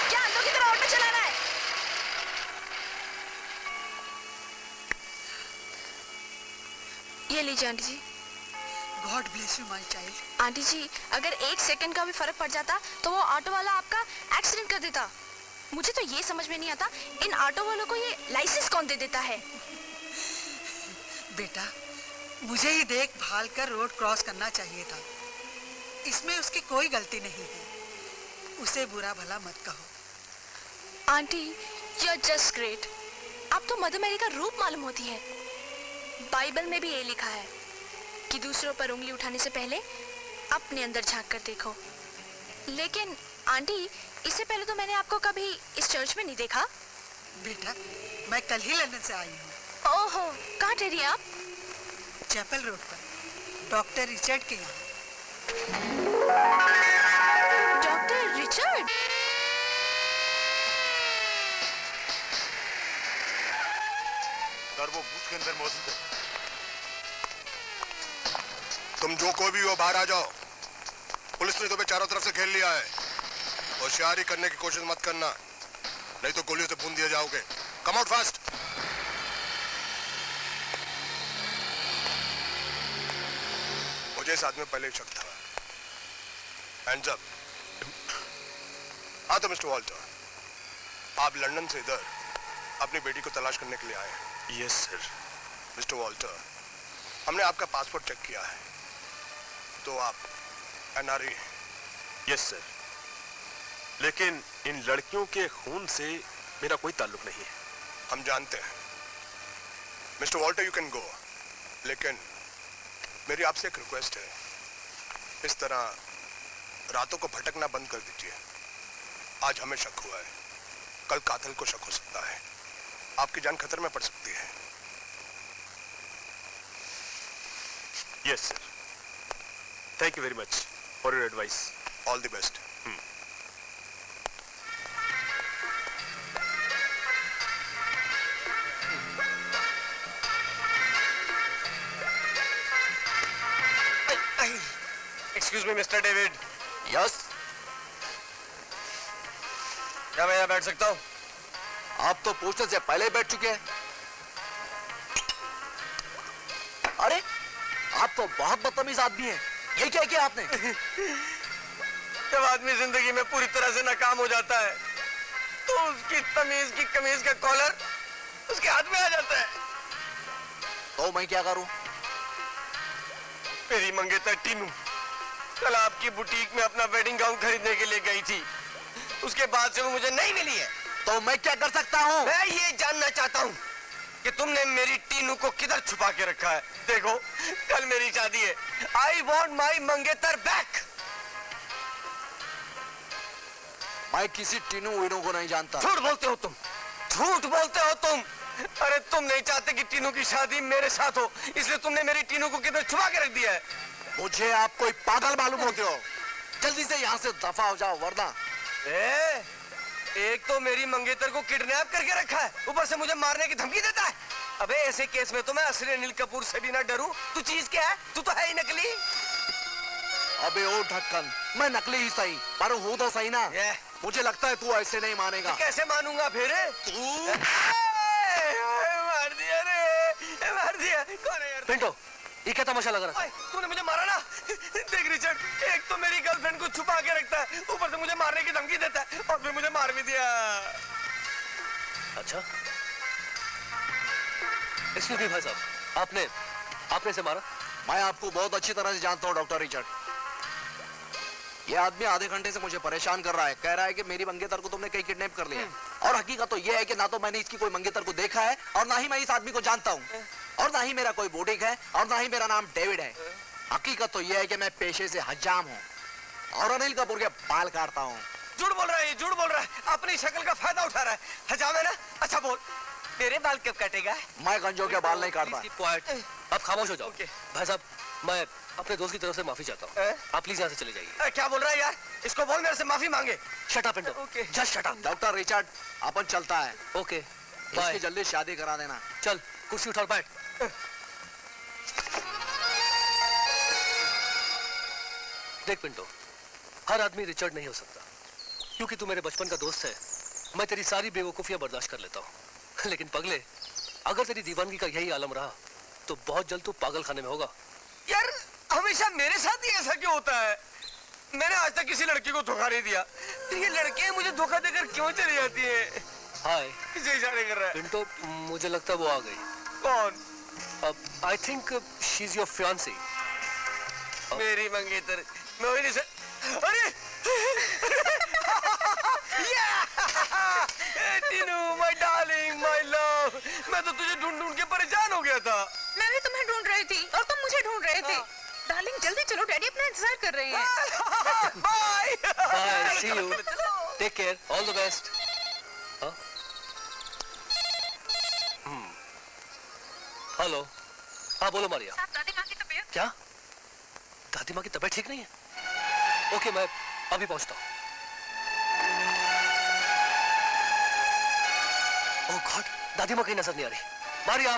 क्या अंधों की तरह ऑटो चला रहा है? ये लीजिए aunty ji. God bless you my child. Aunty ji, अगर 1 सेकंड का भी फर्क पड़ जाता तो वो ऑटो वाला आपका एक्सीडेंट कर देता। मुझे तो ये समझ में नहीं आता, इन ऑटो वालों को ये लाइसेंस कौन दे देता है? बेटा, मुझे ही देख भाल कर रोड क्रॉस करना चाहिए था। इसमें उसकी कोई गलती नहीं है। उसे बुरा भला मत कहो। Aunty, you are just great. आप तो मदर मैरी का रूप मालूम होती है। बाइबल में भी ये लिखा है कि दूसरों पर उंगली उठाने से पहले अपने अंदर झांक कर देखो। लेकिन आंटी, इससे पहले तो मैंने आपको कभी इस चर्च में नहीं देखा। बेटा, मैं कल ही लंदन से आई हूँ। ओहो, कहाँ ठहरी आप? चैपल रोड पर, डॉक्टर रिचर्ड के यहाँ। Doctor Richard? सर, वो बूथ के अंदर मौजूद है। तुम जो कोई भी हो, बाहर आ जाओ। पुलिस ने तुम्हें चारों तरफ से घेर लिया है। होशियारी करने की कोशिश मत करना, नहीं तो गोलियों से भून दिए जाओगे। Come out fast. मुझे इस आदमी में पहले ही शक था। Hands up. हाँ तो मिस्टर वॉल्टर, आप लंदन से इधर अपनी बेटी को तलाश करने के लिए आए हैं? Yes sir. मिस्टर वॉल्टर, हमने आपका पासपोर्ट चेक किया है, तो आप एनआरआई हैं। यस सर, लेकिन इन लड़कियों के खून से मेरा कोई ताल्लुक नहीं है। हम जानते हैं, mister Walter you can go, लेकिन मेरी आपसे एक रिक्वेस्ट है, इस तरह रातों को भटकना बंद कर दीजिए। आज हमें शक हुआ है, कल कातिल को शक हो सकता है, आपकी जान खतरे में पड़ सकती है। Yes sir, thank you very much for your advice. All the best. Excuse me mister David. Yes. क्या मैं यहाँ बैठ सकता हूँ? आप तो पूछने से पहले ही बैठ चुके हैं। अरे आप तो बहुत बदतमीज आदमी हैं। ये क्या किया आपने? जब आदमी जिंदगी में पूरी तरह से नाकाम हो जाता है तो उसकी तमीज की कमीज का कॉलर उसके हाथ में आ जाता है। तो मैं क्या करूं? मेरी मंगेतर टीनू कल आपकी बुटीक में अपना वेडिंग गाउन खरीदने के लिए गई थी, उसके बाद से वो मुझे नहीं मिली है। तो मैं क्या कर सकता हूँ? मैं ये जानना चाहता हूँ कि तुमने मेरी टीनू को किधर छुपा के रखा है। देखो कल मेरी शादी है, आई वॉन्ट माई मंगेतर बैक। मैं किसी टीनू वीनू को नहीं जानता। झूठ बोलते हो तुम, झूठ बोलते हो तुम। अरे तुम नहीं चाहते कि टीनू की शादी मेरे साथ हो, इसलिए तुमने मेरी टीनू को किधर छुपा के रख दिया है। मुझे आप कोई पागल मालूम होते हो। जल्दी से यहाँ से दफा हो जाओ वरना। एक तो मेरी मंगेतर को किडनैप करके रखा है, ऊपर से मुझे मारने की धमकी देता है। अबे ऐसे केस में तो मैं असली अनिल कपूर से भी ना डरूं। तू चीज क्या है? तू तो है ही नकली। अबे ओ ढक्कन, मैं नकली ही सही पर हूँ तो सही ना। मुझे लगता है तू ऐसे नहीं मानेगा। तो कैसे मानूंगा फिर? तू मार दिया रे, मार दिया। कौन है यार? पिंटो, ये क्या तमाशा लग रहा है? तूने मुझे मारा ना। देख रिचर्ड, एक तो मेरी गर्लफ्रेंड को छुपा के रखता है, ऊपर से मुझे मारने की धमकी देता है और फिर मुझे मार भी दिया। अच्छा, एक्सक्यूज मी भाई साहब, आपने इसे मारा? मैं आपको बहुत अच्छी तरह से जानता हूँ डॉक्टर रिचर्ड। ये आदमी आधे घंटे से मुझे परेशान कर रहा है, कह रहा है कि मेरी मंगेतर को तुमने कहीं किडनैप कर लिया। और हकीकत तो ये है कि ना तो मैंने इसकी कोई मंगेतर को देखा है और ना ही मैं इस आदमी को जानता हूँ, और ना ही मेरा कोई बुटीक है और ना ही मेरा नाम डेविड है। हकीकत तो ये है कि मैं पेशे से हजाम हूँ और अनिल कपूर के बाल काटता हूँ। झूठ बोल रहा है, झूठ बोल रहा है, अपनी शक्ल का फायदा उठा रहा है। हजाम है ना? अच्छा बोल, तेरे बाल कब काटेगा? मैं गंजों के बाल नहीं काटता। आप खामोश हो जाओ। भाई साहब, मैं अपने दोस्त की तरफ से माफी चाहता हूँ, आप प्लीज यहाँ से चले जाइए। क्या बोल रहा है यार? इसको बोल मेरे से माफी मांगे। Shut up Pinto, just shut up. Doctor Richard, अपन चलता है। ओके, इसकी जल्दी शादी करा देना। चल कुर्सी उठा बैठ। देख पिंटो, हर आदमी रिचर्ड नहीं हो सकता। क्योंकि तू मेरे बचपन का दोस्त है, मैं तेरी सारी बेवकूफियां बर्दाश्त कर लेता हूँ। लेकिन पगले, अगर तेरी दीवानगी का यही आलम रहा तो बहुत जल्द तू पागल खाने में होगा। यार हमेशा मेरे साथ ही ऐसा क्यों होता है? मैंने आज तक किसी लड़की को धोखा नहीं दिया, तो ये लड़कियां मुझे धोखा देकर क्यों चली जाती है? हाय, किसे इशारे कर रहा है? पिंटो, मुझे लगता है वो आ गई। कौन? I think she is your fiancée. मेरी मंगेतर, मैं वही नहीं सर। अरे Tinu, my darling, my love, मैं तो तुझे ढूंढ ढूंढ के परेशान हो गया था। मैं भी तुम्हें ढूंढ रही थी और तुम मुझे ढूंढ रहे थे। डार्लिंग जल्दी चलो, डैडी अपना इंतजार कर रहे हैं। Bye bye, see you, take care, all the best. Hello, हाँ बोलो मारिया। दादी माँ की तबीयत? क्या? दादी माँ की तबीयत ठीक नहीं है? ओके, मैं अभी पहुंचता हूँ। ओह गॉड, दादी माँ कहीं नजर नहीं आ रही। मारिया,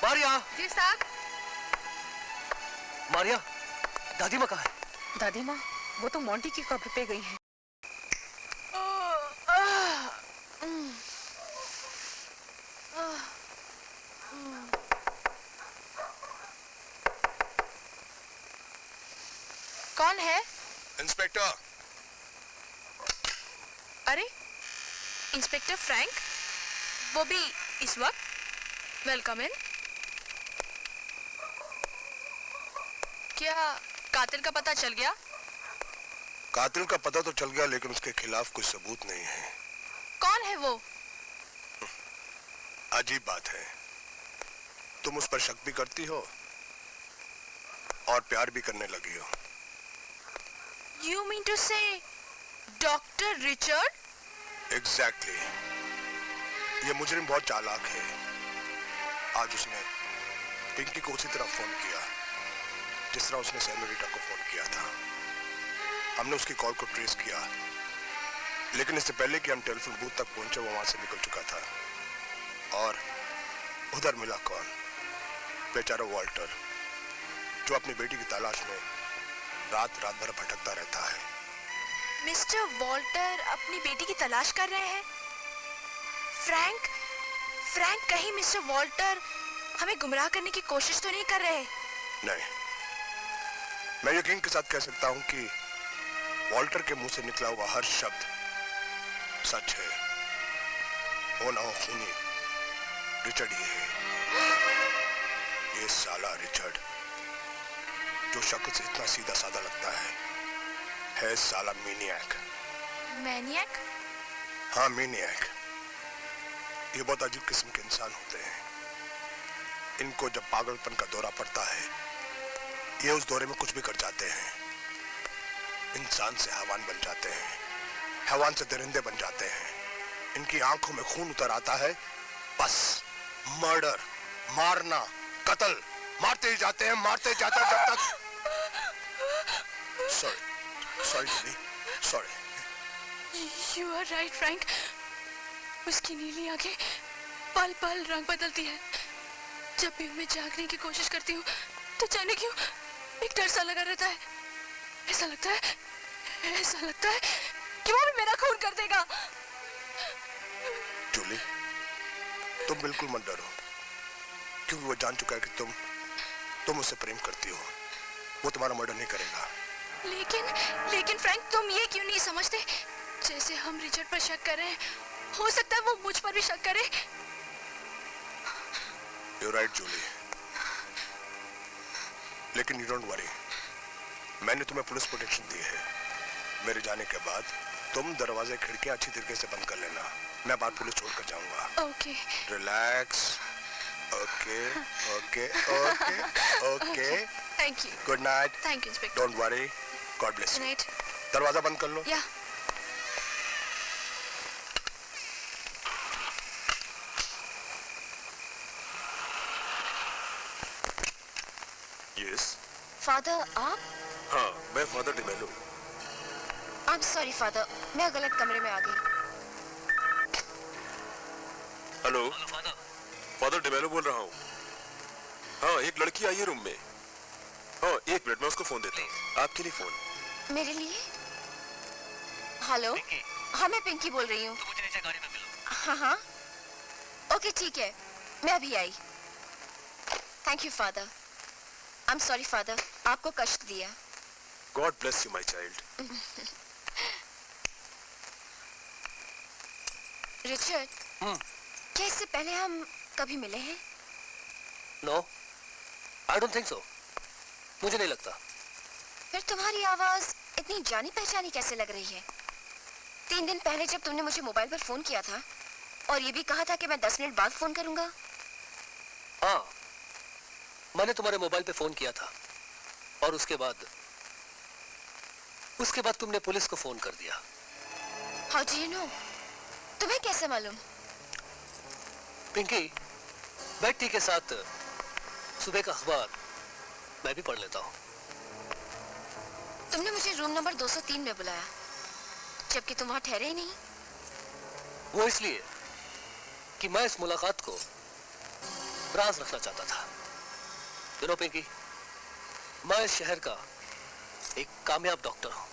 मारिया। जी साहब। मारिया, दादी माँ कहाँ है? दादी माँ, वो तो मोंटी की कब्र पे गई है। कौन है? इंस्पेक्टर। अरे, इंस्पेक्टर फ्रैंक, वो भी इस वक्त? Welcome in. क्या कातिल का पता चल गया? कातिल का पता तो चल गया, लेकिन उसके खिलाफ कोई सबूत नहीं है। कौन है वो? अजीब बात है, तुम उस पर शक भी करती हो और प्यार भी करने लगी हो। You mean to say doctor Richard? Exactly. ये मुजरिम बहुत चालाक है। आज उसने पिंकी को उसी तरह फोन किया जिस तरह उसने सेनोरिटा को फोन किया था। हमने उसकी कॉल को ट्रेस किया, लेकिन इससे पहले कि हम टेलीफोन बूथ तक पहुंचे वो वहां से निकल चुका था। और उधर मिला कौन? बेचारा वॉल्टर, जो अपनी बेटी की तलाश में रात भर भटकता रहता है। मिस्टर वॉल्टर अपनी बेटी की तलाश कर रहे हैं? फ्रैंक कहीं मिस्टर वॉल्टर हमें गुमराह करने की कोशिश तो नहीं कर रहे? नहीं, मैं यकीन के साथ कह सकता हूं कि वॉल्टर के मुंह से निकला हुआ हर शब्द सच है। हो ना हो खूनी रिचर्ड ही है। ये साला रिचर्ड जो शक्ल से इतना सीधा साधा लगता है साला मैनिएक। मैनिएक? हाँ, मैनिएक। ये बहुत अजीब किस्म के इंसान होते हैं। इनको जब पागलपन का दौरा पड़ता है, ये उस दौरे में कुछ भी कर जाते हैं। इंसान से हैवान बन जाते हैं, हैवान से दरिंदे बन जाते हैं। इनकी आंखों में खून उतर आता है। बस मर्डर, मारना, कत्ल, मारते ही जाते हैं, मारते जाते हैं जब तक। Sorry Julie, sorry. You are right, Frank. उसकी नीली आंखें पल पल रंग बदलती है। जब भी मैं जागने की कोशिश करती हूँ तो जाने क्यों एक डर सा लगा रहता है। ऐसा लगता है कि वो भी मेरा खून कर देगा। जूली, तुम बिल्कुल मत डरो, क्योंकि वो जान चुका है कि तुम उससे प्रेम करती हो। वो तुम्हारा मर्डर नहीं करेगा। लेकिन फ्रैंक, तुम ये क्यों नहीं समझते? जैसे हम रिचर्ड पर शक कर रहे हैं, हो सकता है वो मुझ पर भी शक करे। You're right, Jully. लेकिन यू डोंट वरी, मैंने तुम्हें पुलिस प्रोटेक्शन दी है। मेरे जाने के बाद तुम दरवाजे खिड़कियां अच्छी तरीके से बंद कर लेना। मैं बात पुलिस छोड़कर जाऊंगा। Okay. Relax. Okay. Thank you. Good night. Thank you inspector. Don't worry, God bless you. Night. दरवाजा बंद कर लो। या। यस। फादर, आप? हाँ, मैं father D'Mello. I am sorry father, मैं गलत कमरे में आ गई। हेलो फादर डिमेलो बोल रहा हूँ। हाँ, एक लड़की आई है रूम में। हाँ, एक मिनट में उसको फोन देता हूँ। आपके लिए फोन। मेरे लिए? हेलो, हाँ मैं पिंकी बोल रही हूँ। मुझे नीचे गाड़ी में मिलो। हाँ, ओके ठीक है, मैं अभी आई। Thank you father. I am sorry father, आपको कष्ट दिया। God bless you my child. Richard, क्या इससे पहले हम कभी मिले हैं? No, I don't think so. मुझे नहीं लगता। फिर तुम्हारी आवाज इतनी जानी पहचानी कैसे लग रही है? 3 दिन पहले जब तुमने मुझे मोबाइल पर फोन किया था और ये भी कहा था कि मैं 10 मिनट बाद फोन करूंगा। हाँ, मैंने तुम्हारे मोबाइल पे फोन किया था और उसके बाद तुमने पुलिस को फोन कर दिया। How do you know? तुम्हें कैसे मालूम? पिंकी, बैठी के साथ सुबह का अखबार मैं भी पढ़ लेता हूँ। तुमने मुझे रूम नंबर 203 में बुलाया, जबकि तुम वहां ठहरे ही नहीं। वो इसलिए कि मैं इस मुलाकात को राज रखना चाहता था। यू नो पिंकी, मैं इस शहर का एक कामयाब डॉक्टर हूं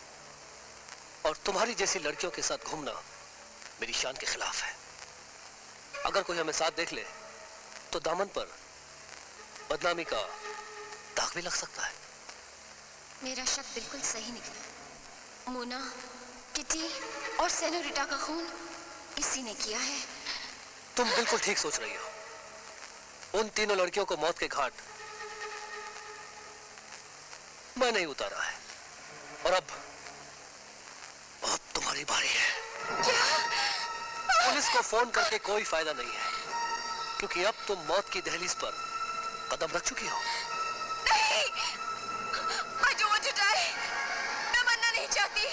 और तुम्हारी जैसी लड़कियों के साथ घूमना मेरी शान के खिलाफ है। अगर कोई हमें साथ देख ले तो दामन पर बदनामी का दाग भी लग सकता है। मेरा शक बिल्कुल सही निकला। मोना, किटी और सेनोरिटा का खून इसी ने किया है। तुम बिल्कुल ठीक सोच रही हो। उन तीनों लड़कियों को मौत के घाट मैंने ही उतारा है और अब तुम्हारी बारी है। पुलिस को फोन करके कोई फायदा नहीं है, क्योंकि अब तुम मौत की दहलीज पर कदम रख चुकी हो। नहीं, I don't want to die. मैं मरना नहीं चाहती।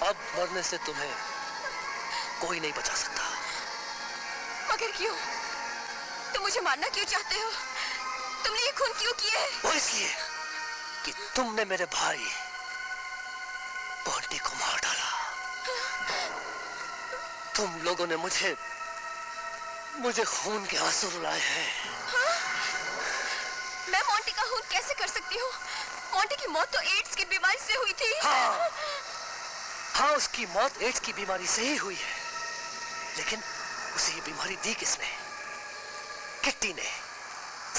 अब मरने से तुम्हें कोई नहीं बचा सकता। मगर क्यों? तुम मुझे मारना क्यों चाहते हो? तुमने ये खून क्यों किए? वो इसलिए कि तुमने मेरे भाई बॉन्टी को मार डाला। तुम लोगों ने मुझे खून के आंसू रुलाए हैं। हाँ? मैं मोंटी का खून कैसे कर सकती हूँ? मोंटी की मौत तो एड्स की बीमारी से हुई थी। हाँ, उसकी मौत एड्स की बीमारी से ही हुई है। लेकिन उसे ये बीमारी दी किसने? किट्टी ने,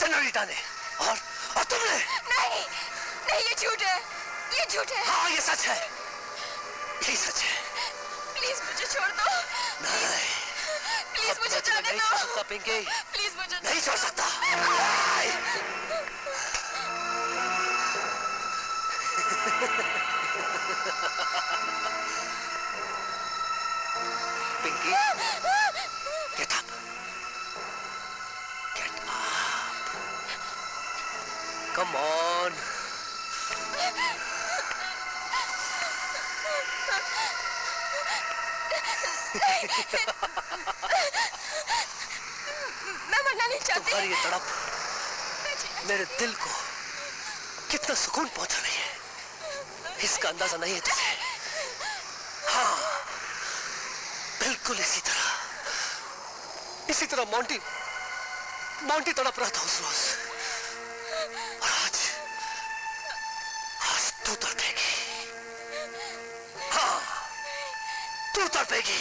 सेनोरिटा ने और तुमने। नहीं, नहीं, ये झूठ है, ये झूठ है। हाँ, ये सच है, यही सच है। प्लीज मुझे छोड़ दो। नहीं, प्लीज मुझे जाने दो। नहीं छोड़ सकता पिंकी। प्लीज मुझे नहीं छोड़ सकता। Pinky, get up. Get up. Come on. मैं मरना नहीं चाहती। तुम्हारी ये तड़प मेरे दिल को कितना सुकून पहुंचा रही है, इसका अंदाजा नहीं है तुझे। हाँ, बिल्कुल इसी तरह मोंटी तड़प रहा था उस रोज। और आज तू तड़पेगी। हाँ, तू तड़पेगी।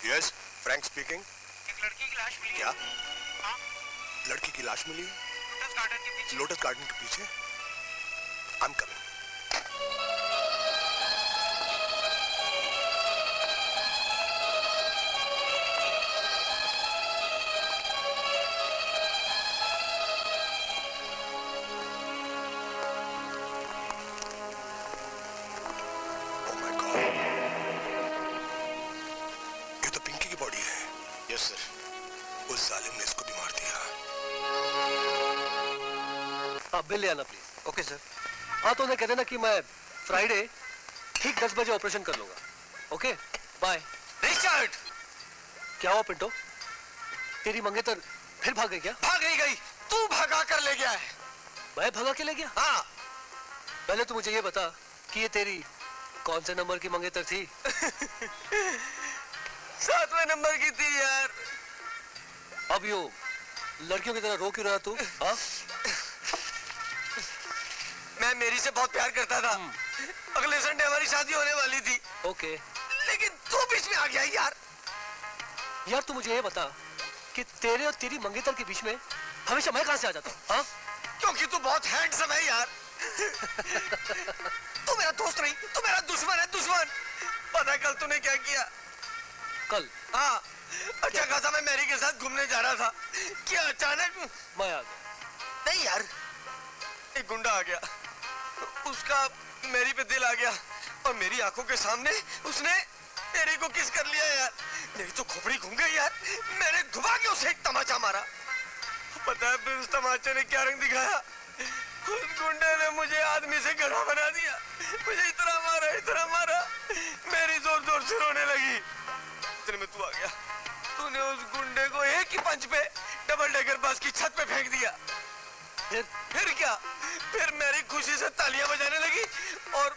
Yes, Frank speaking. एक लड़की की लाश मिली। क्या? हाँ? लड़की की लाश मिली? लोटस गार्डन के पीछे। लोटस गार्डन के पीछे? I'm coming. Oh my God. ये तो पिंकी की बॉडी है। Yes sir. उस जालिम ने इसको भी मार दिया। हाँ, बिल ले आना प्लीज। Okay sir. हाँ, तो उन्हें कह देना कि मैं फ्राइडे ठीक 10 बजे ऑपरेशन कर लूंगा। Okay, bye. रिचर्ड! क्या हुआ पिंटो? तेरी मंगेतर फिर भाग गई क्या? भाग नहीं गई, तू भगा कर ले गया है। मैं भगा के ले गया? हाँ। पहले तो मुझे ये बता कि ये तेरी कौन से नंबर की मंगेतर थी? 7वें नंबर की थी यार। अब यो लड़कियों की तरह रो क्यों रहा तू? हाँ? मैं मेरी से बहुत प्यार करता था। अगले संडे हमारी शादी होने वाली थी। ओके। लेकिन तू बीच में आ गया यार। यार तू मुझे ये बता कि तेरे और तेरी मंगेतर के बीच में हमेशा मैं कहां से आ जाता हूँ? हाँ? क्योंकि तू बहुत हैंडसम है यार। तू मेरा दोस्त नहीं, तू मेरा दुश्मन है, दुश्मन। पता कल तूने क्या किया? कल? हाँ, अच्छा खासा मैं मैरी के साथ घूमने जा रहा था कि अचानक मैं आ गया। नहीं यार, एक गुंडा आ गया, उसका मेरी पे दिल आ गया और मेरी आंखों के सामने उसने मेरी को किस कर लिया यार। मेरी तो खोपड़ी घूम गई यार। मैंने घुमा के उसे एक तमाचा मारा। पता है फिर उस तमाचे ने क्या रंग दिखाया? उस गुंडे ने मुझे आदमी से गधा बना दिया। मुझे इतना मारा, मेरी जोर जोर से रोने लगी। इतने में तू आ गया। तूने उस गुंडे को एक ही पंच पे डबल डेकर बस की छत पे फेंक दिया। फिर क्या? फिर मेरी खुशी से तालियां बजाने लगी और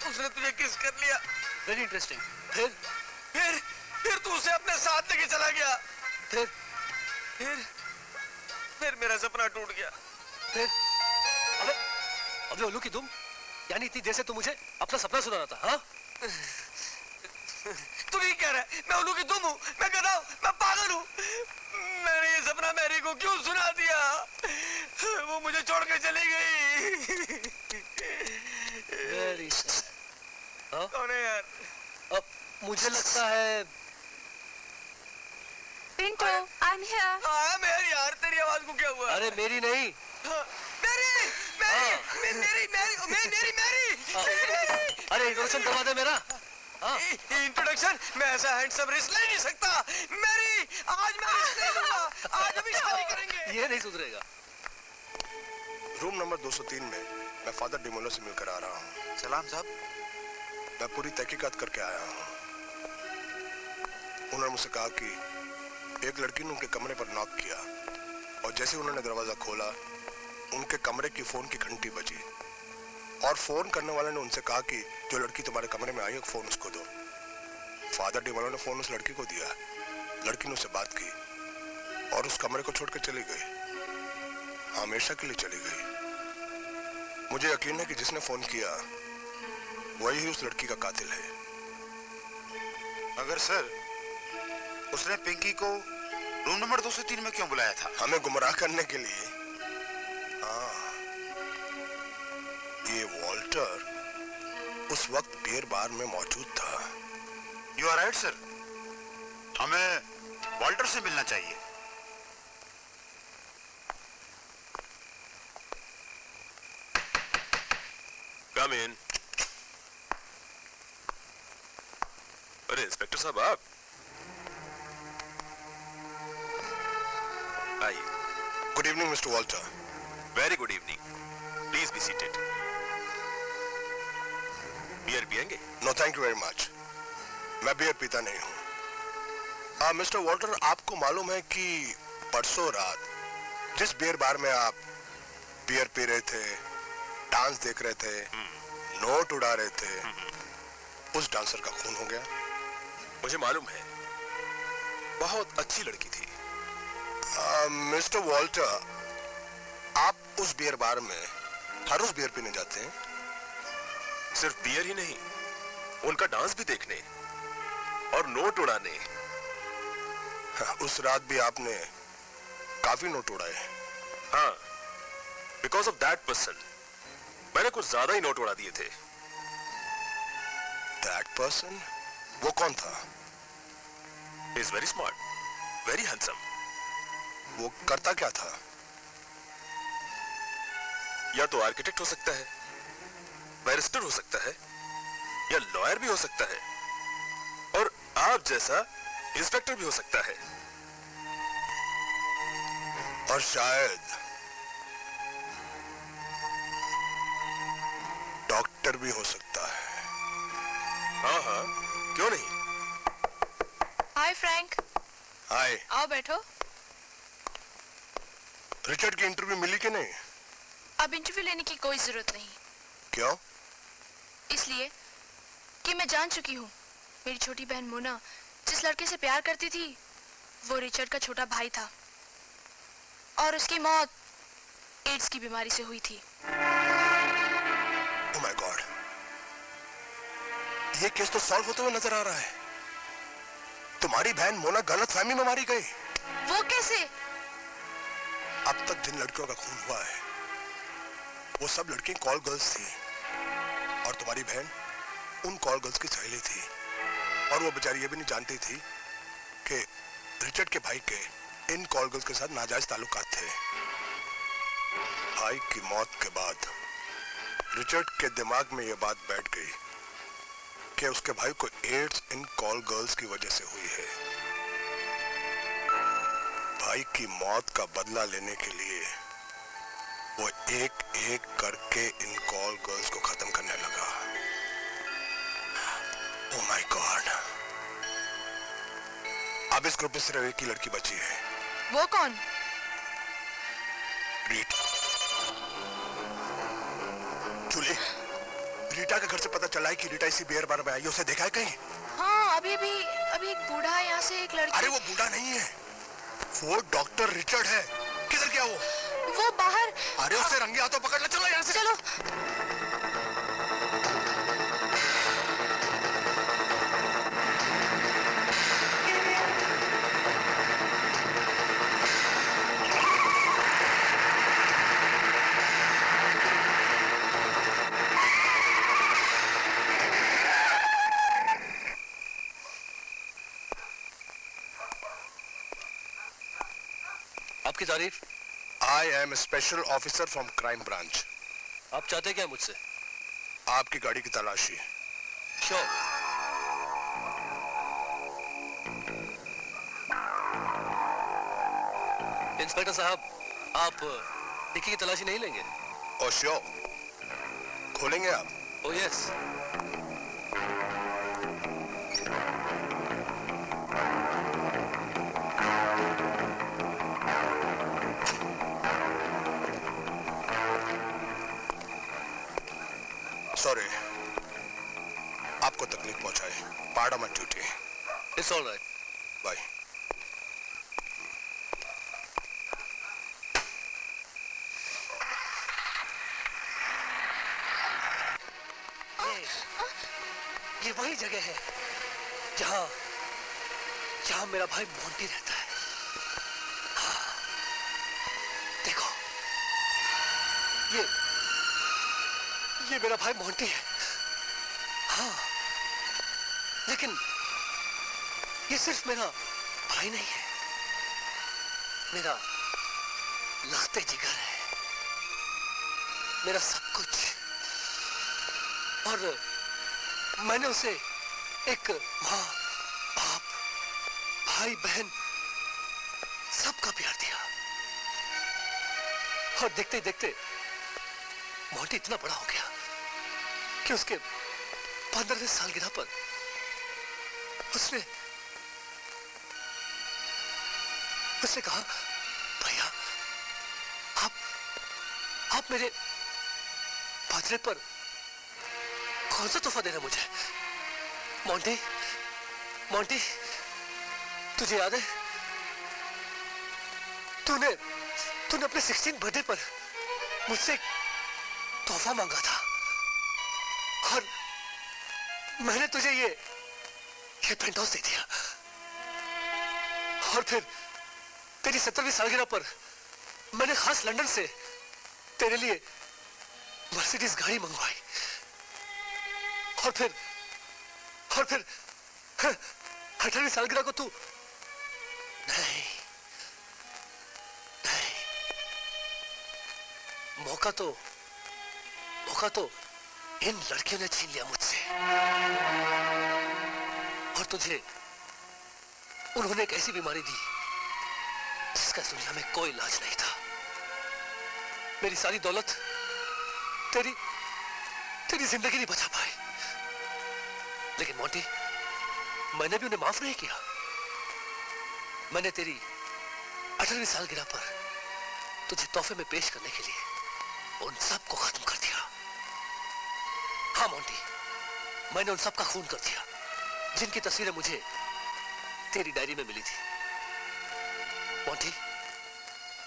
उसने तुझे किस कर लिया। Very interesting. फिर तू उसे अपने साथ लेके चला गया। फिर मेरा सपना टूट गया। फिर अबे उल्लू की तुम, यानी इतनी देर से तू मुझे अपना सपना सुना रहा था? हाँ? तू नहीं कह रहा है मैं उल्लू की तुम हूँ, मैं गधा हूँ, मैं पागल हूँ। मैंने ये सपना मैरी को क्यों सुना दिया? वो मुझे छोड़ के चली गई। Very sad. कौन है यार? अब मुझे लगता है पिंटो, I'm here. हाँ मेरी यार, तेरी आवाज को क्या हुआ? अरे मेरी नहीं, मेरी। अरे इंट्रोडक्शन करवा दे मेरा। इंट्रोडक्शन? मैं ऐसा हैंडसम रिस्क ले नहीं सकता। मेरी, आज मैं रिस्क ले लूंगा। आज अभी शादी करेंगे। ये नहीं सुधरेगा। रूम नंबर 203 में मैं फादर डिमोलो से मिलकर आ रहा हूँ। सलाम साहब। मैं पूरी तहकीकात करके आया हूँ। उन्होंने मुझसे कहा कि एक लड़की ने उनके कमरे पर नॉक किया और जैसे उन्होंने दरवाजा खोला उनके कमरे की फोन की घंटी बजी और फोन करने वाले ने उनसे कहा कि जो लड़की तुम्हारे कमरे में आई है फोन उसको दो। फादर डिमोलो ने फोन उस लड़की को दिया। लड़की ने उससे बात की और उस कमरे को छोड़कर चली गई, हमेशा के लिए चली गई। मुझे यकीन है कि जिसने फोन किया वही उस लड़की का कातिल है। मगर सर, उसने पिंकी को रूम नंबर 203 में क्यों बुलाया था? हमें गुमराह करने के लिए। हाँ, ये वॉल्टर उस वक्त बियर बार में मौजूद था। यू आर राइट सर, हमें वॉल्टर से मिलना चाहिए। कम इन। अरे इंस्पेक्टर साहब आप आइए। Good evening mister Walter. Very good evening, please be seated. Beer पिएंगे? No thank you very much, मैं बियर पीता नहीं हूँ। मिस्टर वॉल्टर, आपको मालूम है कि परसों रात जिस बियर बार में आप बियर पी रहे थे, डांस देख रहे थे, नोट उड़ा रहे थे, उस डांसर का खून हो गया? मुझे मालूम है, बहुत अच्छी लड़की थी। मिस्टर वॉल्टर, आप उस बियर बार में हर रोज बियर पीने जाते हैं? सिर्फ बियर ही नहीं, उनका डांस भी देखने और नोट उड़ाने। उस रात भी आपने काफी नोट उड़ाए। हाँ, बिकॉज ऑफ दैट पर्सन मैंने कुछ ज्यादा ही नोट उड़ा दिए थे। That person? वो कौन था? Is very smart, very handsome. वो करता क्या था? या तो आर्किटेक्ट हो सकता है, बैरिस्टर हो सकता है, या लॉयर भी हो सकता है, और आप जैसा इंस्पेक्टर भी हो सकता है, और शायद डॉक्टर भी हो सकता है। हाँ हाँ, क्यों नहीं। हाय फ्रैंक। हाय। आओ बैठो। रिचर्ड की इंटरव्यू मिली कि नहीं? अब इंटरव्यू लेने की कोई जरूरत नहीं। क्यों? इसलिए कि मैं जान चुकी हूँ मेरी छोटी बहन मोना जिस लड़के से प्यार करती थी वो रिचर्ड का छोटा भाई था और उसकी मौत एड्स की बीमारी से हुई थी। ओह माय गॉड, ये केस तो सॉल्व होते हुए नजर आ रहा है। तुम्हारी बहन मोना गलतफहमी में मारी गई। वो कैसे? अब तक जिन लड़कियों का खून हुआ है वो सब लड़कियां कॉल गर्ल्स थी और तुम्हारी बहन उन कॉल गर्ल्स की सहेली थी और वो बेचारी ये भी नहीं जानती थी कि रिचर्ड के भाई के इन कॉल गर्ल्स के साथ नाजायज ताल्लुकात थे। भाई की मौत के बाद रिचर्ड के दिमाग में ये बात बैठ गई कि उसके भाई को एड्स इन कॉल गर्ल्स की वजह से हुई है। भाई की मौत का बदला लेने के लिए वो एक एक करके इन कॉल गर्ल्स को खत्म करने लगा। ओह माय गॉड, अब इस ग्रुप में सिर्फ एक ही लड़की बची है। वो कौन? रीटा। जूली, रीटा के घर से पता चला है कि रीटा इसी बियर बार में आई है। उसे देखा है कहीं? हाँ, अभी एक बूढ़ा यहाँ से एक लड़की। अरे वो बूढ़ा नहीं है, वो डॉक्टर रिचर्ड है। किधर गया वो? वो बाहर। अरे उससे रंगे हाथों पकड़ ले। चलो यहाँ से। चलो। आपकी तारीफ? I am special officer from crime branch. आप चाहते क्या मुझसे? आपकी गाड़ी की तलाशी। श्योर। इंस्पेक्टर साहब, आप डिक्की की तलाशी नहीं लेंगे? ओ श्योर, खोलेंगे आप? ओ यस। सॉरी, आपको तकलीफ पहुंचाई। Part of my duty. It's all right. Bye. ये वही जगह है जहां मेरा भाई मोंटी रहता है। हाँ, देखो, ये मेरा भाई मोंटी है। हाँ, लेकिन ये सिर्फ मेरा भाई नहीं है, मेरा लखते जिगर है, मेरा सब कुछ। और मैंने उसे एक माँ, बाप, भाई, बहन सबका प्यार दिया। और देखते ही देखते मोंटी इतना बड़ा हो गया कि उसके 15वें सालगिरह पर उसने कहा, भैया आप मेरे बर्थडे पर कौन सा तोहफा देना मुझे? मोंटी, तुझे याद है तूने अपने 16th बर्थडे पर मुझसे तोहफा मांगा था, और मैंने तुझे ये पेंट हाउस दे दिया। और फिर तेरी 70वीं सालगिरह पर मैंने खास लंदन से तेरे लिए मर्सिडीज गाड़ी मंगवाई। और फिर 18वीं सालगिरह को तू नहीं, मौका तो इन लड़कियों ने छीन लिया मुझसे। और तुझे उन्होंने एक ऐसी बीमारी दी जिसका दुनिया में कोई इलाज नहीं था। मेरी सारी दौलत तेरी जिंदगी नहीं बचा पाई। लेकिन मोंटी, मैंने भी उन्हें माफ नहीं किया। मैंने तेरी 18वीं सालगिरह पर तुझे तोहफे में पेश करने के लिए उन सब को खत्म कर दिया। हाँ मोंटी, मैंने उन सब का खून कर दिया जिनकी तस्वीरें मुझे तेरी डायरी में मिली थी। मोंटी,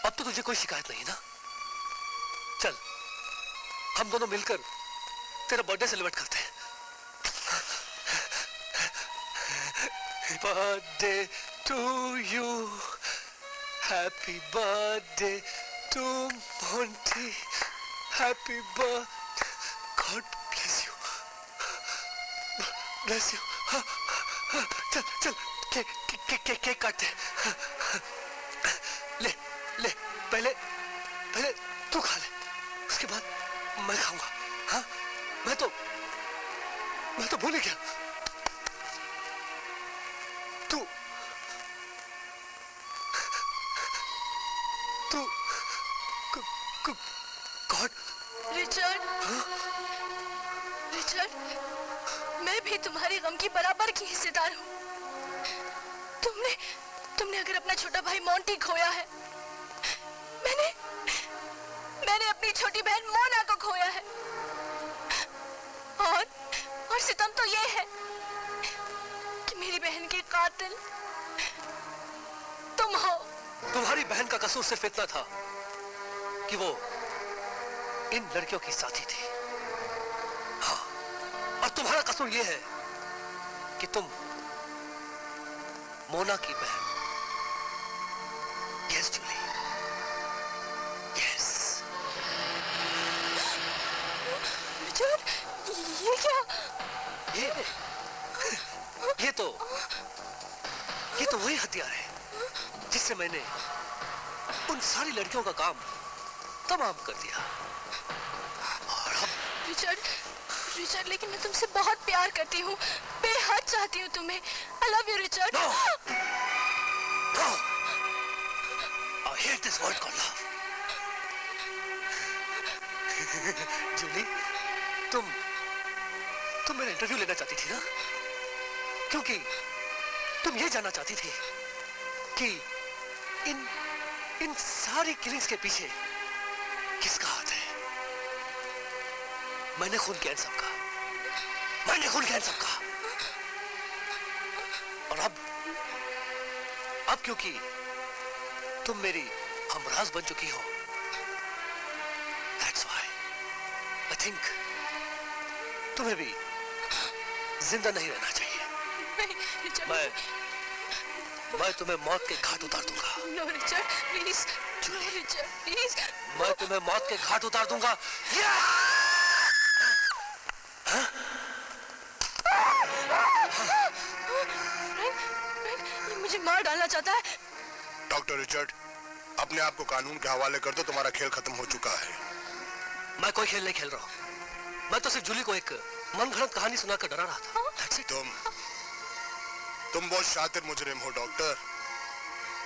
अब तो तुझे कोई शिकायत नहीं ना? चल, हम दोनों मिलकर तेरा बर्थडे सेलिब्रेट करते हैं। Birthday to you, happy birthday to Monty, happy birthday, god bless you, bless you. चल केक काटते। ले पहले तू खा ले, उसके बाद मैं खाऊंगा। हाँ, मैं तो भूल ही गया। तू गॉड। रिचर्ड, मैं भी तुम्हारे गम की बराबर की हिस्सेदार हूँ। तुमने अगर अपना छोटा भाई मोंटी खोया है, मैंने अपनी छोटी बहन मोना को खोया है। और सितम तो ये है कि मेरी बहन के कातिल तुम हो। तुम्हारी बहन का कसूर सिर्फ इतना था कि वो इन लड़कियों की साथी थी। हाँ, और तुम्हारा कसूर ये है कि तुम मोना की बहन। Yes Jully, yes. रिचर्ड, ये क्या? ये तो वही हथियार है जिससे मैंने उन उन सारी लड़कियों का काम तमाम कर दिया। और अब रिचर्ड, रिचर्ड, लेकिन मैं तुमसे बहुत प्यार करती हूँ, बेहद चाहती हूँ तुम्हें। I love you, Richard. No! No! I hate this word called love. Julie, तुम मेरा इंटरव्यू लेना चाहती थी ना? क्योंकि तुम ये जानना चाहती थी कि इन सारी किलिंग्स के पीछे किसका हाथ है? मैंने खून किया इन सबका, मैंने खून किया इन सबका। और अब क्योंकि तुम मेरी हमराज बन चुकी हो, that's why I think तुम्हें भी जिंदा नहीं रहना चाहिए। मैं तुम्हें मौत के घाट उतार दूंगा। No, Richard, please. No, Richard, please. मैं तुम्हें मौत के घाट उतार दूंगा। ये मुझे मार डालना चाहता है। डॉक्टर रिचर्ड, अपने आप को कानून के हवाले कर दो, तुम्हारा खेल खत्म हो चुका है। मैं कोई खेल नहीं खेल रहा हूँ। मैं तो सिर्फ जूली को एक मनगढ़ंत कहानी सुनाकर डरा रहा था। तुम बहुत शातिर मुजरिम हो डॉक्टर,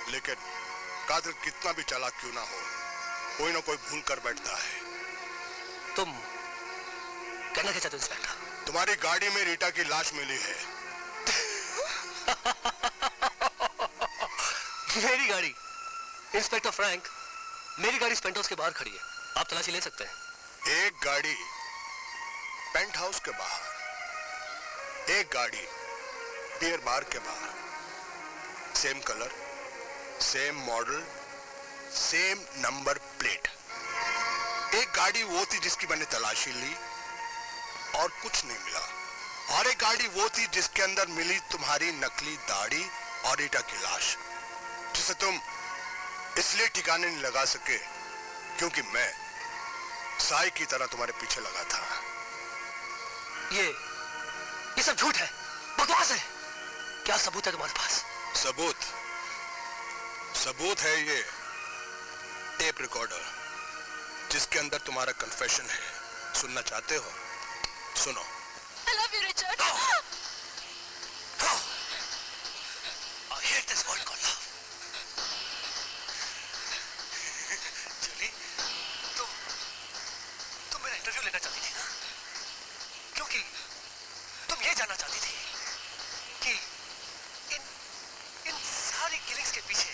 लेकिन कातिल कितना भी चालाक क्यों ना हो, कोई ना कोई भूल कर बैठता है। तुम कहना क्या चाहते हो इंस्पेक्टर? तुम्हारी गाड़ी में रीटा की लाश मिली है। मेरी गाड़ी? इंस्पेक्टर फ्रैंक, मेरी गाड़ी पेंट हाउस के बाहर खड़ी है, आप तलाशी ले सकते हैं। एक गाड़ी पेंट हाउस के बाहर, एक गाड़ी बियर बार के बाहर, same colour, same model, same number plate. एक गाड़ी वो थी जिसकी मैंने तलाशी ली और कुछ नहीं मिला, और एक गाड़ी वो थी जिसके अंदर मिली तुम्हारी नकली दाढ़ी और रीटा की लाश, जिसे तुम इसलिए ठिकाने नहीं लगा सके क्योंकि मैं साई की तरह तुम्हारे पीछे लगा था। ये सब झूठ है, बकवास है। क्या सबूत है तुम्हारे पास? सबूत है ये टेप रिकॉर्डर, जिसके अंदर तुम्हारा कन्फेशन है। सुनना चाहते हो? सुनो। I love you, Richard. I hate this word called love. Julie, तुम मेरा इंटरव्यू लेना चाहती थी ना? क्योंकि तुम ये जानना चाहती थी कि इन सारी किलिंग्स के पीछे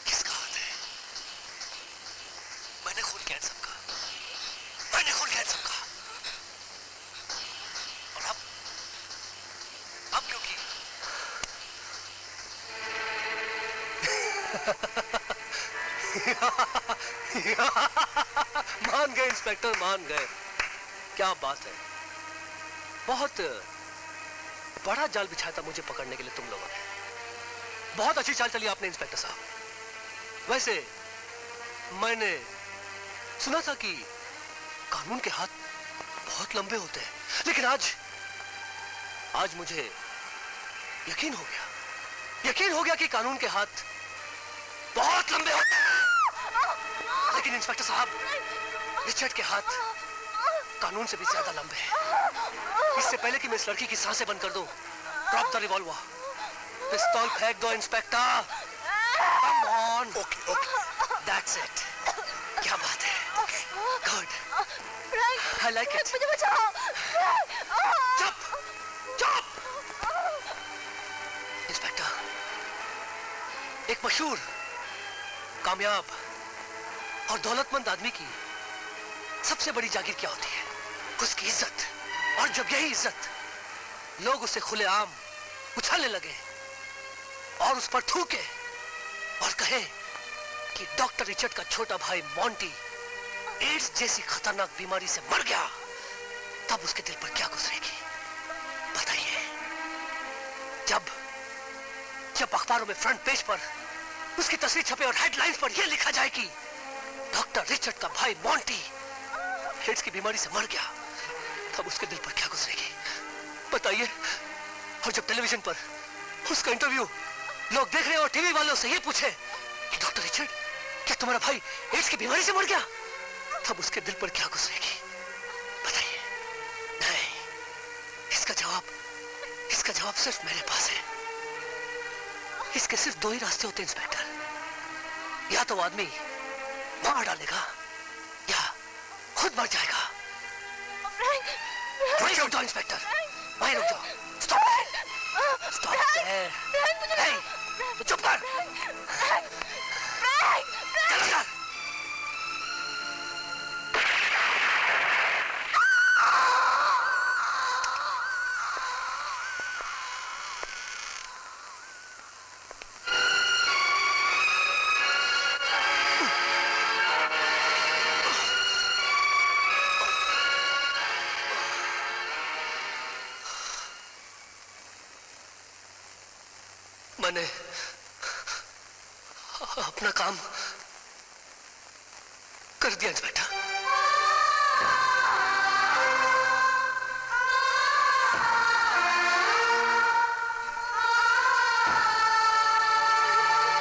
किसका हाथ है? मैंने खून किया इन सबका, मैंने खून किया इन सबका। और अब क्योंकि मान गए इंस्पेक्टर, मान गए। क्या बात है, बहुत बड़ा जाल बिछाया था मुझे पकड़ने के लिए तुम लोगों ने। बहुत अच्छी चाल चली आपने इंस्पेक्टर साहब। वैसे मैंने सुना था कि कानून के हाथ बहुत लंबे होते हैं, लेकिन आज मुझे यकीन हो गया कि कानून के हाथ बहुत लंबे होते हैं। लेकिन इंस्पेक्टर साहब, रिचर्ड के हाथ कानून से भी ज्यादा लंबे हैं। इससे पहले कि मैं इस लड़की की सांसें बंद कर दूं, ड्रॉप द रिवॉल्वर, पिस्तौल फेंक दो inspector. Come on. Okay, that's it. क्या बात है, गुड, आई लाइक इट। मुझे बचाओ। चुप। इंस्पेक्टर, एक मशहूर, कामयाब और दौलतमंद आदमी की सबसे बड़ी जागीर क्या होती है? उसकी इज्जत। और जब यही इज्जत लोग उसे खुलेआम उछालने लगे और उस पर थूके और कहे कि डॉक्टर रिचर्ड का छोटा भाई मॉन्टी एड्स जैसी खतरनाक बीमारी से मर गया, तब उसके दिल पर क्या गुजरेगी बताइए? जब अखबारों में फ्रंट पेज पर उसकी तस्वीर छपे और हेडलाइंस पर यह लिखा जाए कि डॉक्टर रिचर्ड का भाई मॉन्टी एड्स की बीमारी से मर गया, तब उसके दिल पर क्या गुजरेगी बताइए? और जब टेलीविजन पर उसका इंटरव्यू लोग देख रहे हैं और टीवी वालों से ये पूछे कि डॉक्टर रिचर्ड क्या तुम्हारा भाई एड्स की बीमारी से मर गया? तब उसके दिल पर क्या गुजरेगी बताइए? नहीं, इसका जवाब सिर्फ मेरे पास है। इसके सिर्फ दो ही रास्ते होते हैं इंस्पेक्टर, या तो वो आदमी मार डालेगा या खुद मर जाएगा। वहीं रुक जाओ इंस्पेक्टर, वहीं रुक जाओ। Stop there. तो चुप कर। जल्दी कर। मैंने अपना काम कर दिया इंस्पेक्टर।